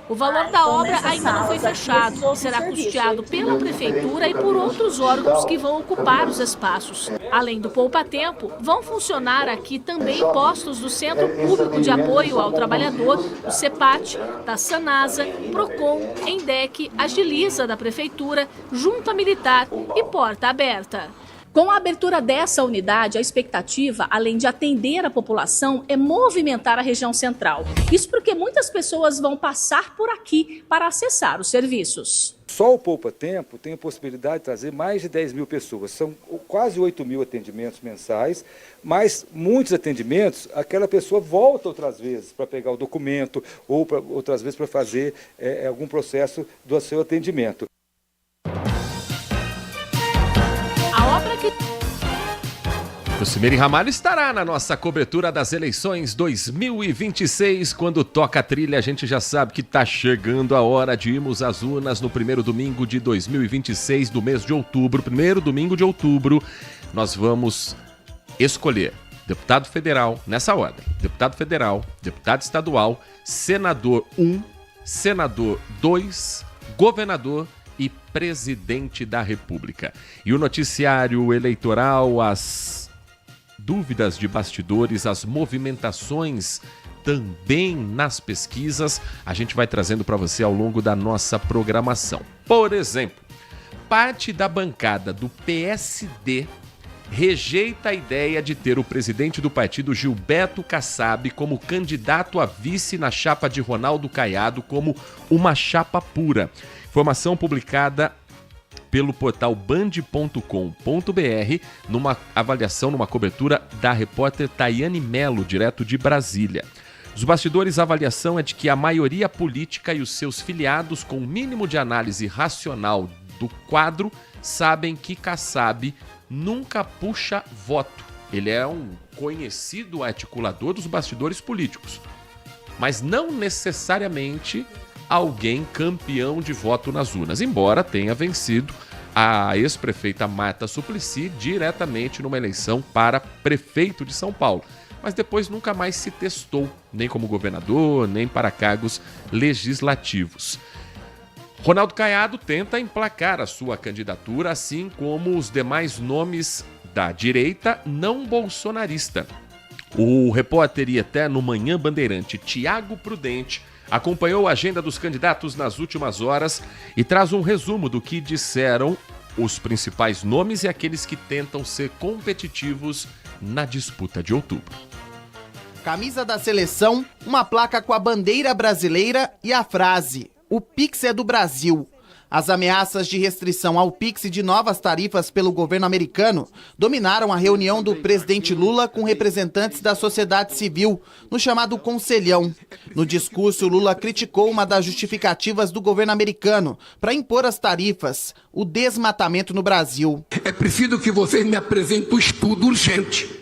O valor da obra ainda não foi fechado e será custeado pela Prefeitura e por outros órgãos que vão ocupar os espaços. Além do Poupa Tempo, vão funcionar aqui também postos do Centro Público de Apoio ao Trabalhador, o CEPAT, da Sanasa, Procon, Endec, Agiliza da Prefeitura, Junta Militar e Porta Aberta. Com a abertura dessa unidade, a expectativa, além de atender a população, é movimentar a região central. Isso porque muitas pessoas vão passar por aqui para acessar os serviços. Só o Poupa Tempo tem a possibilidade de trazer mais de 10 mil pessoas. São quase 8 mil atendimentos mensais, mas muitos atendimentos, aquela pessoa volta outras vezes para pegar o documento ou outras vezes para fazer algum processo do seu atendimento. Lucimere Ramalho estará na nossa cobertura das eleições 2026. Quando toca a trilha, a gente já sabe que está chegando a hora de irmos às urnas no primeiro domingo de 2026 do mês de outubro. Primeiro domingo de outubro, nós vamos escolher deputado federal, nessa ordem, deputado federal, deputado estadual, senador 1, senador 2, governador e presidente da República. E o noticiário eleitoral, as dúvidas de bastidores, as movimentações também nas pesquisas, a gente vai trazendo para você ao longo da nossa programação. Por exemplo, parte da bancada do PSD rejeita a ideia de ter o presidente do partido, Gilberto Kassab, como candidato a vice na chapa de Ronaldo Caiado como uma chapa pura. Informação publicada pelo portal band.com.br, numa avaliação, numa cobertura da repórter Tayane Mello, direto de Brasília. Os bastidores, a avaliação é de que a maioria política e os seus filiados, com o mínimo de análise racional do quadro, sabem que Kassab nunca puxa voto. Ele é um conhecido articulador dos bastidores políticos, mas não necessariamente alguém campeão de voto nas urnas, embora tenha vencido a ex-prefeita Marta Suplicy diretamente numa eleição para prefeito de São Paulo, mas depois nunca mais se testou, nem como governador, nem para cargos legislativos. Ronaldo Caiado tenta emplacar a sua candidatura, assim como os demais nomes da direita não bolsonarista. O repórter e eterno Manhã Bandeirante Tiago Prudente acompanhou a agenda dos candidatos nas últimas horas e traz um resumo do que disseram os principais nomes e aqueles que tentam ser competitivos na disputa de outubro. Camisa da seleção, uma placa com a bandeira brasileira e a frase: "O Pix é do Brasil". As ameaças de restrição ao Pix e de novas tarifas pelo governo americano dominaram a reunião do presidente Lula com representantes da sociedade civil, no chamado Conselhão. No discurso, Lula criticou uma das justificativas do governo americano para impor as tarifas: o desmatamento no Brasil. É preciso que vocês me apresentem um estudo urgente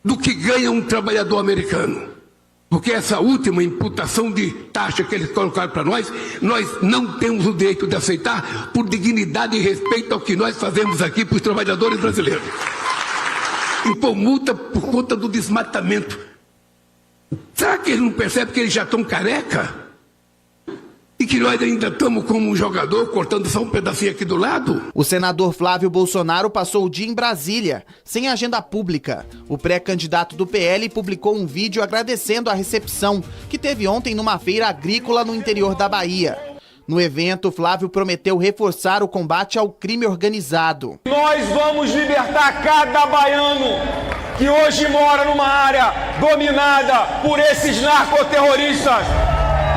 do que ganha um trabalhador americano. Porque essa última imputação de taxa que eles colocaram para nós não temos o direito de aceitar por dignidade e respeito ao que nós fazemos aqui para os trabalhadores brasileiros. Impor multa por conta do desmatamento. Será que eles não percebem que eles já estão careca? E que nós ainda estamos como um jogador cortando só um pedacinho aqui do lado? O senador Flávio Bolsonaro passou o dia em Brasília, sem agenda pública. O pré-candidato do PL publicou um vídeo agradecendo a recepção que teve ontem numa feira agrícola no interior da Bahia. No evento, Flávio prometeu reforçar o combate ao crime organizado. Nós vamos libertar cada baiano que hoje mora numa área dominada por esses narcoterroristas.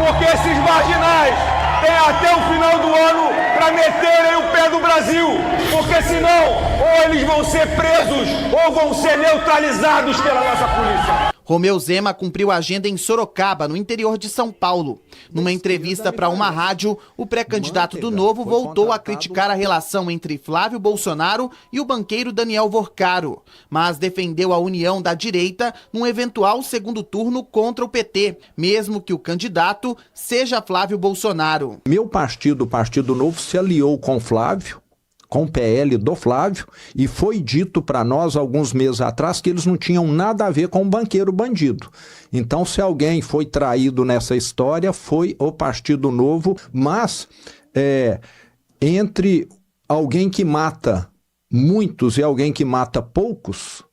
Porque esses marginais têm até o final do ano para meterem o pé do Brasil. Porque senão, ou eles vão ser presos ou vão ser neutralizados pela nossa polícia. Romeu Zema cumpriu a agenda em Sorocaba, no interior de São Paulo. Numa entrevista para uma rádio, o pré-candidato do Novo voltou a criticar a relação entre Flávio Bolsonaro e o banqueiro Daniel Vorcaro, mas defendeu a união da direita num eventual segundo turno contra o PT, mesmo que o candidato seja Flávio Bolsonaro. Meu partido, o Partido Novo, se aliou com Flávio, com o PL do Flávio, e foi dito para nós alguns meses atrás que eles não tinham nada a ver com o banqueiro bandido. Então, se alguém foi traído nessa história, foi o Partido Novo, mas entre alguém que mata muitos e alguém que mata poucos,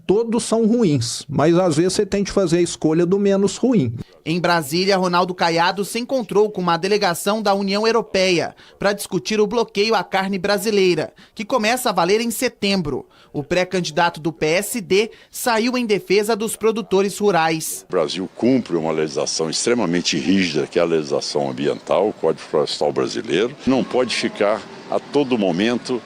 todos são ruins, mas às vezes você tem que fazer a escolha do menos ruim. Em Brasília, Ronaldo Caiado se encontrou com uma delegação da União Europeia para discutir o bloqueio à carne brasileira, que começa a valer em setembro. O pré-candidato do PSD saiu em defesa dos produtores rurais. O Brasil cumpre uma legislação extremamente rígida, que é a legislação ambiental, o Código Florestal Brasileiro. Não pode ficar a todo momento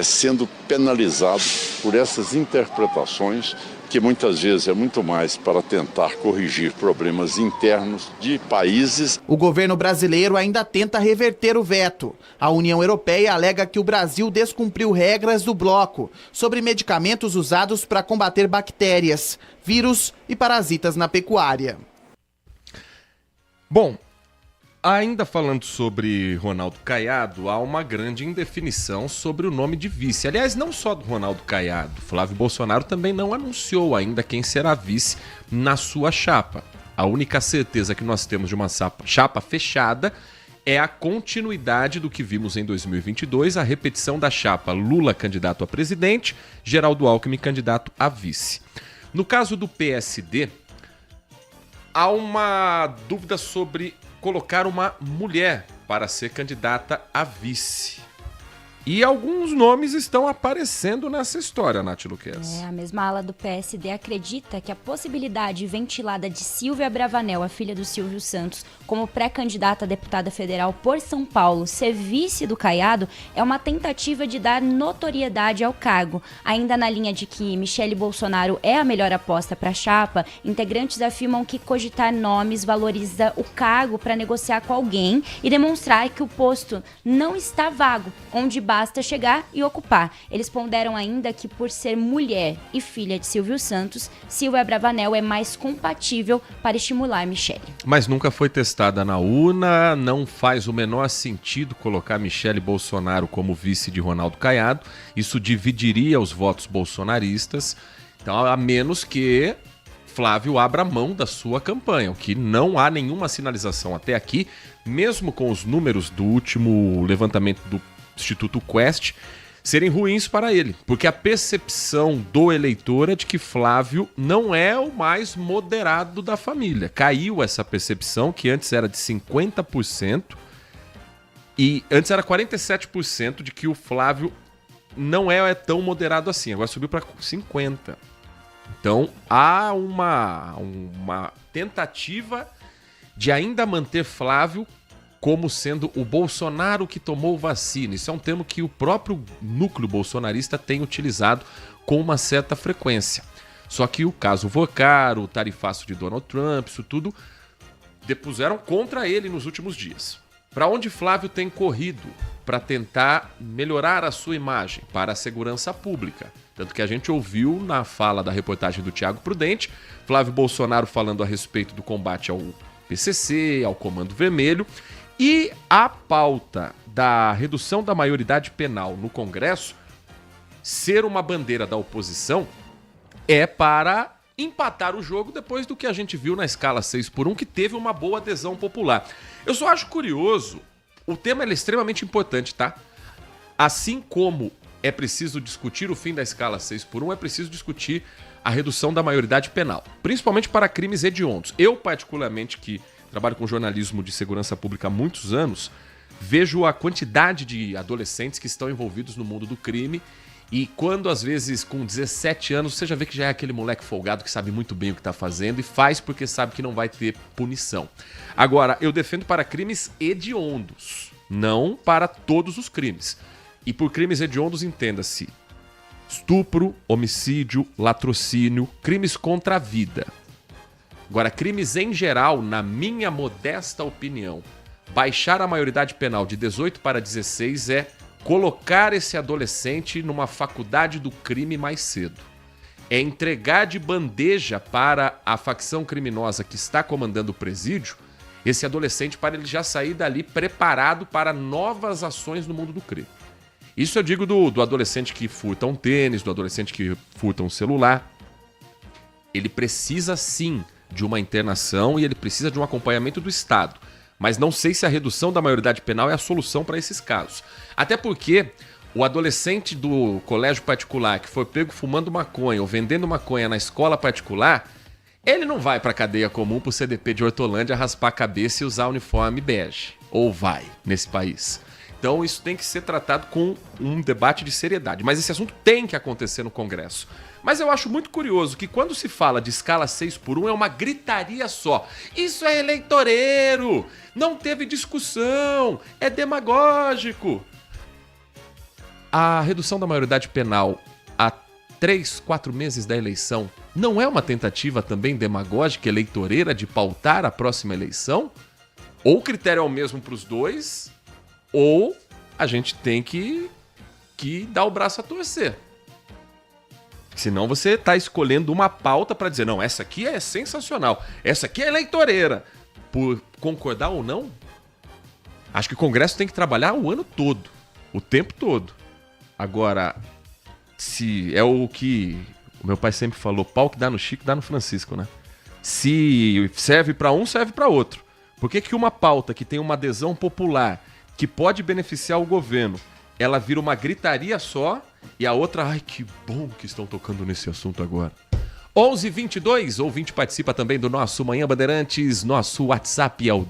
sendo penalizado por essas interpretações, que muitas vezes é muito mais para tentar corrigir problemas internos de países. O governo brasileiro ainda tenta reverter o veto. A União Europeia alega que o Brasil descumpriu regras do bloco sobre medicamentos usados para combater bactérias, vírus e parasitas na pecuária. Bom, ainda falando sobre Ronaldo Caiado, há uma grande indefinição sobre o nome de vice. Aliás, não só do Ronaldo Caiado, Flávio Bolsonaro também não anunciou ainda quem será vice na sua chapa. A única certeza que nós temos de uma chapa fechada é a continuidade do que vimos em 2022, a repetição da chapa Lula candidato a presidente, Geraldo Alckmin candidato a vice. No caso do PSD, há uma dúvida sobre colocar uma mulher para ser candidata a vice. E alguns nomes estão aparecendo nessa história, Nath Luquez. A mesma ala do PSD acredita que a possibilidade ventilada de Silvia Bravanel, a filha do Silvio Santos, como pré-candidata a deputada federal por São Paulo, ser vice do Caiado, é uma tentativa de dar notoriedade ao cargo. Ainda na linha de que Michele Bolsonaro é a melhor aposta para a chapa, integrantes afirmam que cogitar nomes valoriza o cargo para negociar com alguém e demonstrar que o posto não está vago, onde basta chegar e ocupar. Eles ponderam ainda que, por ser mulher e filha de Silvio Santos, Silvia Bravanel é mais compatível para estimular Michele. Mas nunca foi testada na urna, não faz o menor sentido colocar Michele Bolsonaro como vice de Ronaldo Caiado. Isso dividiria os votos bolsonaristas. Então, a menos que Flávio abra mão da sua campanha, o que não há nenhuma sinalização até aqui, mesmo com os números do último levantamento do Instituto Quest serem ruins para ele, porque a percepção do eleitor é de que Flávio não é o mais moderado da família. Caiu essa percepção, que antes era de 50%, e antes era 47% de que o Flávio não é tão moderado assim, agora subiu para 50%. Então há uma tentativa de ainda manter Flávio como sendo o Bolsonaro que tomou vacina. Isso é um termo que o próprio núcleo bolsonarista tem utilizado com uma certa frequência. Só que o caso Vocaro, o tarifaço de Donald Trump, isso tudo depuseram contra ele nos últimos dias. Para onde Flávio tem corrido para tentar melhorar a sua imagem? Para a segurança pública. Tanto que a gente ouviu na fala da reportagem do Tiago Prudente, Flávio Bolsonaro falando a respeito do combate ao PCC, ao Comando Vermelho, e a pauta da redução da maioridade penal no Congresso ser uma bandeira da oposição é para empatar o jogo depois do que a gente viu na escala 6x1, que teve uma boa adesão popular. Eu só acho curioso, o tema é extremamente importante, tá? Assim como é preciso discutir o fim da escala 6x1, é preciso discutir a redução da maioridade penal, principalmente para crimes hediondos. Eu, particularmente, que trabalho com jornalismo de segurança pública há muitos anos, vejo a quantidade de adolescentes que estão envolvidos no mundo do crime e quando, às vezes, com 17 anos, você já vê que já é aquele moleque folgado que sabe muito bem o que está fazendo e faz porque sabe que não vai ter punição. Agora, eu defendo para crimes hediondos, não para todos os crimes. E por crimes hediondos, entenda-se estupro, homicídio, latrocínio, crimes contra a vida. Agora, crimes em geral, na minha modesta opinião, baixar a maioridade penal de 18 para 16 é colocar esse adolescente numa faculdade do crime mais cedo. É entregar de bandeja para a facção criminosa que está comandando o presídio esse adolescente para ele já sair dali preparado para novas ações no mundo do crime. Isso eu digo do adolescente que furta um tênis, do adolescente que furta um celular. Ele precisa sim de uma internação e ele precisa de um acompanhamento do Estado. Mas não sei se a redução da maioridade penal é a solução para esses casos. Até porque o adolescente do colégio particular que foi pego fumando maconha ou vendendo maconha na escola particular, ele não vai para a cadeia comum para o CDP de Hortolândia raspar a cabeça e usar uniforme bege. Ou vai nesse país. Então isso tem que ser tratado com um debate de seriedade. Mas esse assunto tem que acontecer no Congresso. Mas eu acho muito curioso que quando se fala de escala 6x1 é uma gritaria só. Isso é eleitoreiro, não teve discussão, é demagógico. A redução da maioridade penal a 3, 4 meses da eleição não é uma tentativa também demagógica, eleitoreira de pautar a próxima eleição? Ou o critério é o mesmo para os dois, ou a gente tem que dar o braço a torcer. Senão você está escolhendo uma pauta para dizer, não, essa aqui é sensacional, essa aqui é eleitoreira. Por concordar ou não, acho que o Congresso tem que trabalhar o ano todo, o tempo todo. Agora, se é o que o meu pai sempre falou, pau que dá no Chico, dá no Francisco, né? Se serve para um, serve para outro. Por que uma pauta que tem uma adesão popular, que pode beneficiar o governo, ela vira uma gritaria só e a outra, ai que bom que estão tocando nesse assunto agora. 11:22, ouvinte participa também do nosso Manhã Bandeirantes. Nosso WhatsApp é o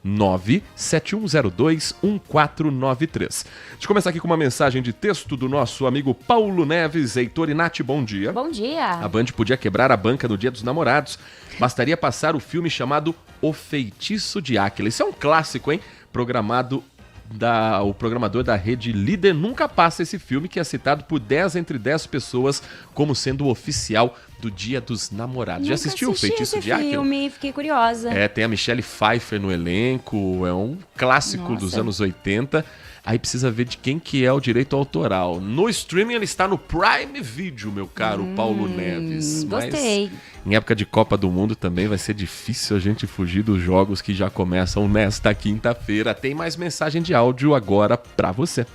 19971021493. Deixa eu começar aqui com uma mensagem de texto do nosso amigo Paulo Neves. Heitor e Nath, bom dia. Bom dia. A Band podia quebrar a banca no Dia dos Namorados. Bastaria passar o filme chamado O Feitiço de Áquila. Isso é um clássico, hein? O programador da rede Líder nunca passa esse filme, que é citado por 10 entre 10 pessoas como sendo o oficial do Dia dos Namorados. Já assistiu O Feitiço de Áquila? Filme, fiquei curiosa. Tem a Michelle Pfeiffer no elenco, é um clássico dos anos 80. Aí precisa ver de quem que é o direito autoral. No streaming ele está no Prime Video, meu caro Paulo Neves. Gostei. Mas em época de Copa do Mundo também vai ser difícil a gente fugir dos jogos que já começam nesta quinta-feira. Tem mais mensagem de áudio agora pra você.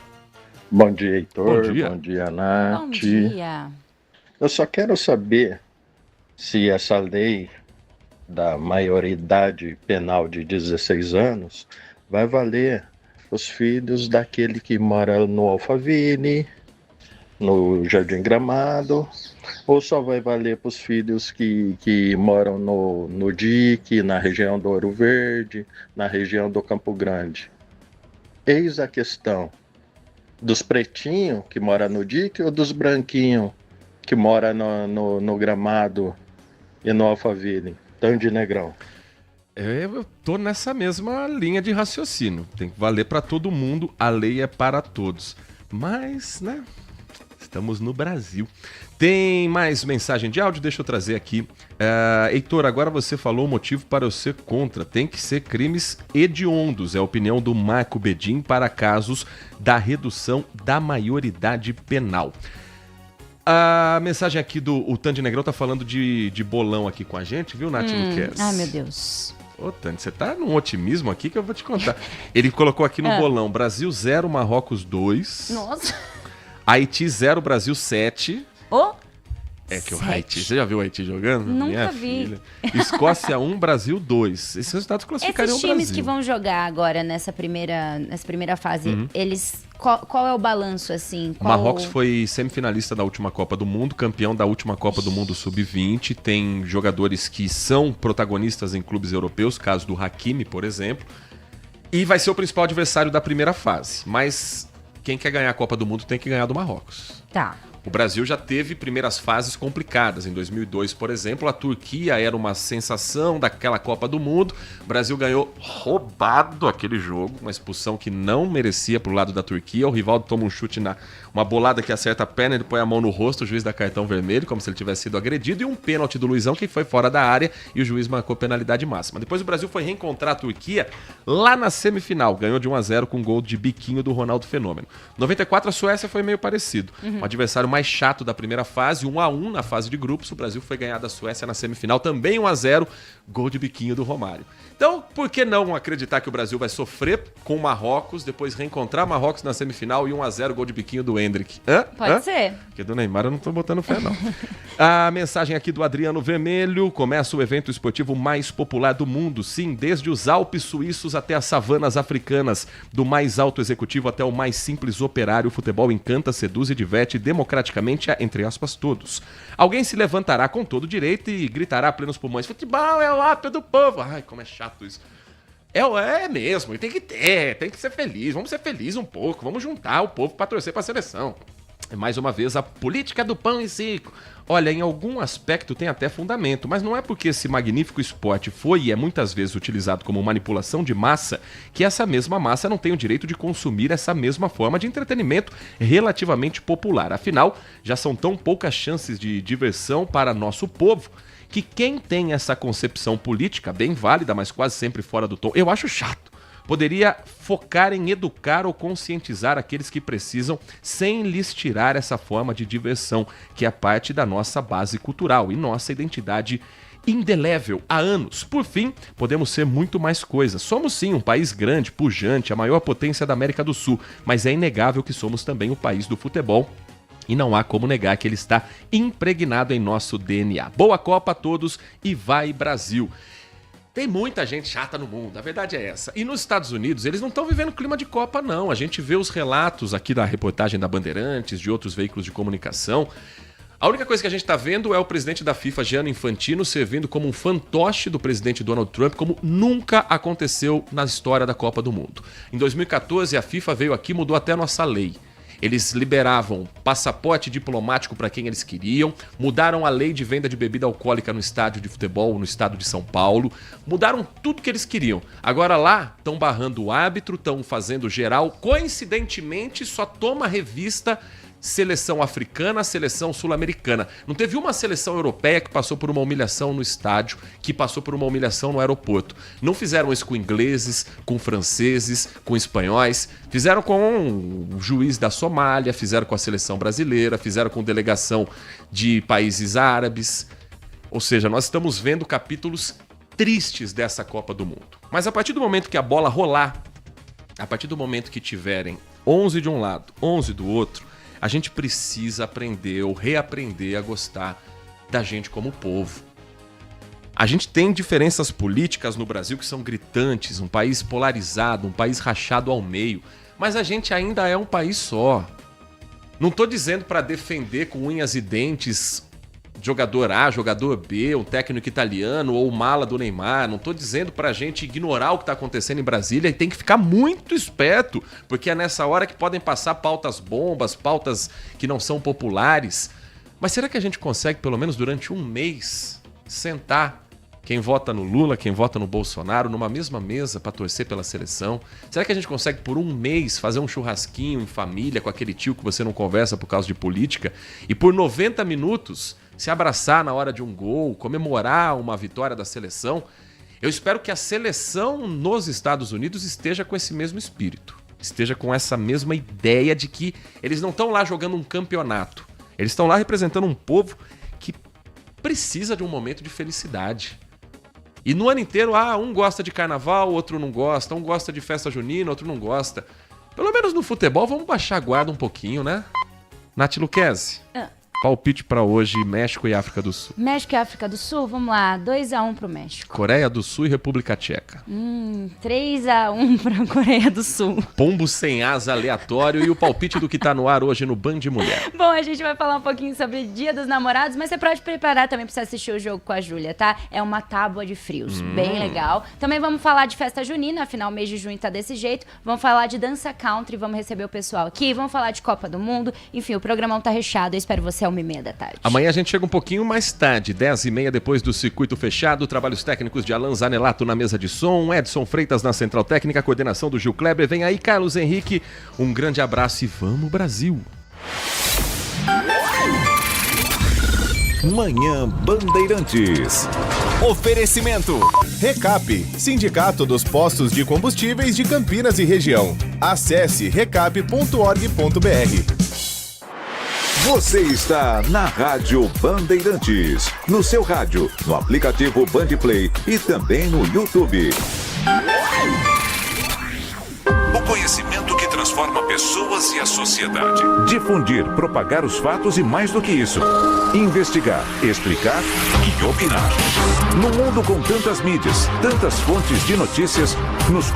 Bom dia, Heitor. Bom dia. Bom dia, Nath. Bom dia. Eu só quero saber se essa lei da maioridade penal de 16 anos vai valer os filhos daquele que mora no Alphaville, no Jardim Gramado, ou só vai valer para os filhos que moram no DIC, na região do Ouro Verde, na região do Campo Grande. Eis a questão dos pretinhos que moram no DIC ou dos branquinhos que moram no Gramado e no Alphaville, tão de Negrão. Eu tô nessa mesma linha de raciocínio. Tem que valer para todo mundo, a lei é para todos. Mas, né, estamos no Brasil. Tem mais mensagem de áudio? Deixa eu trazer aqui. Heitor, agora você falou o motivo para eu ser contra. Tem que ser crimes hediondos. É a opinião do Marco Bedin para casos da redução da maioridade penal. A mensagem aqui o Tandy Negrão tá falando de bolão aqui com a gente, viu, Nath Luquez? Ai, meu Deus. Ô, Tandy, você tá num otimismo aqui que eu vou te contar. Ele colocou aqui no bolão: Brasil 0, Marrocos 2. Nossa. Haiti 0, Brasil 7. Ô! É que o Haiti, você já viu o Haiti jogando? Nunca Minha vi. Filha. Escócia 1, Brasil 2. Esses resultados classificariam o Esses Brasil. times que vão jogar agora nessa primeira fase, eles... Qual é o balanço, assim? O Marrocos foi semifinalista da última Copa do Mundo, campeão da última Copa do Mundo Sub-20. Tem jogadores que são protagonistas em clubes europeus, caso do Hakimi, por exemplo. E vai ser o principal adversário da primeira fase. Mas quem quer ganhar a Copa do Mundo tem que ganhar do Marrocos. Tá. O Brasil já teve primeiras fases complicadas. Em 2002, por exemplo, a Turquia era uma sensação daquela Copa do Mundo. O Brasil ganhou roubado aquele jogo, uma expulsão que não merecia pro lado da Turquia. O Rivaldo toma um chute uma bolada que acerta a perna, ele põe a mão no rosto, o juiz dá cartão vermelho, como se ele tivesse sido agredido, e um pênalti do Luizão que foi fora da área e o juiz marcou penalidade máxima. Depois o Brasil foi reencontrar a Turquia lá na semifinal, ganhou de 1-0 com um gol de biquinho do Ronaldo Fenômeno. 94 a Suécia foi meio parecido. Um adversário mais chato da primeira fase, 1-1 na fase de grupos. O Brasil foi ganhar da Suécia na semifinal, também 1-0, gol de biquinho do Romário. Então, por que não acreditar que o Brasil vai sofrer com o Marrocos, depois reencontrar Marrocos na semifinal e 1-0, gol de biquinho do Endrick? Pode ser. Porque do Neymar eu não tô botando fé, não. A mensagem aqui do Adriano Vermelho: começa o evento esportivo mais popular do mundo. Sim, desde os Alpes suíços até as savanas africanas. Do mais alto executivo até o mais simples operário, o futebol encanta, seduz e diverte democraticamente a, entre aspas, todos. Alguém se levantará com todo direito e gritará a plenos pulmões: futebol é o ápio do povo. Ai, como é chato isso. É mesmo, e tem que ser feliz. Vamos ser felizes um pouco, vamos juntar o povo para torcer para a seleção. Mais uma vez, a política do pão e circo. Olha, em algum aspecto tem até fundamento, mas não é porque esse magnífico esporte foi e é muitas vezes utilizado como manipulação de massa que essa mesma massa não tem o direito de consumir essa mesma forma de entretenimento relativamente popular. Afinal, já são tão poucas chances de diversão para nosso povo que quem tem essa concepção política, bem válida, mas quase sempre fora do tom, eu acho chato, poderia focar em educar ou conscientizar aqueles que precisam sem lhes tirar essa forma de diversão, que é parte da nossa base cultural e nossa identidade indelével há anos. Por fim, podemos ser muito mais coisas. Somos sim um país grande, pujante, a maior potência da América do Sul, mas é inegável que somos também o país do futebol. E não há como negar que ele está impregnado em nosso DNA. Boa Copa a todos e vai Brasil! Tem muita gente chata no mundo, a verdade é essa. E nos Estados Unidos, eles não estão vivendo clima de Copa, não. A gente vê os relatos aqui da reportagem da Bandeirantes, de outros veículos de comunicação. A única coisa que a gente está vendo é o presidente da FIFA, Gianni Infantino, servindo como um fantoche do presidente Donald Trump, como nunca aconteceu na história da Copa do Mundo. Em 2014, a FIFA veio aqui e mudou até a nossa lei. Eles liberavam passaporte diplomático para quem eles queriam, mudaram a lei de venda de bebida alcoólica no estádio de futebol, no estado de São Paulo, mudaram tudo que eles queriam. Agora lá estão barrando o árbitro, estão fazendo geral, coincidentemente só toma revista seleção africana, seleção sul-americana. Não teve uma seleção europeia que passou por uma humilhação no estádio, que passou por uma humilhação no aeroporto. Não fizeram isso com ingleses, com franceses, com espanhóis. Fizeram com o juiz da Somália, fizeram com a seleção brasileira, fizeram com delegação de países árabes. Ou seja, nós estamos vendo capítulos tristes dessa Copa do Mundo. Mas a partir do momento que a bola rolar, a partir do momento que tiverem 11 de um lado, 11 do outro, a gente precisa aprender ou reaprender a gostar da gente como povo. A gente tem diferenças políticas no Brasil que são gritantes, um país polarizado, um país rachado ao meio, mas a gente ainda é um país só. Não estou dizendo para defender com unhas e dentes jogador A, jogador B, um técnico italiano ou o mala do Neymar. Não estou dizendo pra gente ignorar o que está acontecendo em Brasília e tem que ficar muito esperto, porque é nessa hora que podem passar pautas bombas, pautas que não são populares. Mas será que a gente consegue, pelo menos durante um mês, sentar quem vota no Lula, quem vota no Bolsonaro, numa mesma mesa para torcer pela seleção? Será que a gente consegue por um mês fazer um churrasquinho em família com aquele tio que você não conversa por causa de política e por 90 minutos se abraçar na hora de um gol, comemorar uma vitória da seleção? Eu espero que a seleção nos Estados Unidos esteja com esse mesmo espírito, esteja com essa mesma ideia de que eles não estão lá jogando um campeonato, eles estão lá representando um povo que precisa de um momento de felicidade. E no ano inteiro, um gosta de carnaval, outro não gosta, um gosta de festa junina, outro não gosta. Pelo menos no futebol, vamos baixar a guarda um pouquinho, né? Nath Luquezzi. Palpite pra hoje, México e África do Sul. México e África do Sul, vamos lá, 2-1 pro México. Coreia do Sul e República Tcheca. 3-1 pra Coreia do Sul. Pombo sem asa aleatório e o palpite do que tá no ar hoje no Band Mulher. Bom, a gente vai falar um pouquinho sobre Dia dos Namorados, mas você pode preparar também pra você assistir o jogo com a Júlia, tá? É uma tábua de frios, bem legal. Também vamos falar de festa junina, afinal o mês de junho tá desse jeito. Vamos falar de dança country, vamos receber o pessoal aqui. Vamos falar de Copa do Mundo. Enfim, o programão tá recheado, eu espero você ao 1h30 da tarde. Amanhã a gente chega um pouquinho mais tarde, 10h30 depois do circuito fechado, trabalhos técnicos de Alan Zanelato na mesa de som, Edson Freitas na central técnica, coordenação do Gil Kleber. Vem aí Carlos Henrique, um grande abraço e vamos Brasil! Manhã Bandeirantes. Oferecimento. Recap, Sindicato dos Postos de Combustíveis de Campinas e Região. Acesse recap.org.br. Você está na Rádio Bandeirantes, no seu rádio, no aplicativo Bandplay e também no YouTube. O conhecimento que transforma pessoas e a sociedade. Difundir, propagar os fatos e mais do que isso, investigar, explicar e opinar. No mundo com tantas mídias, tantas fontes de notícias, nos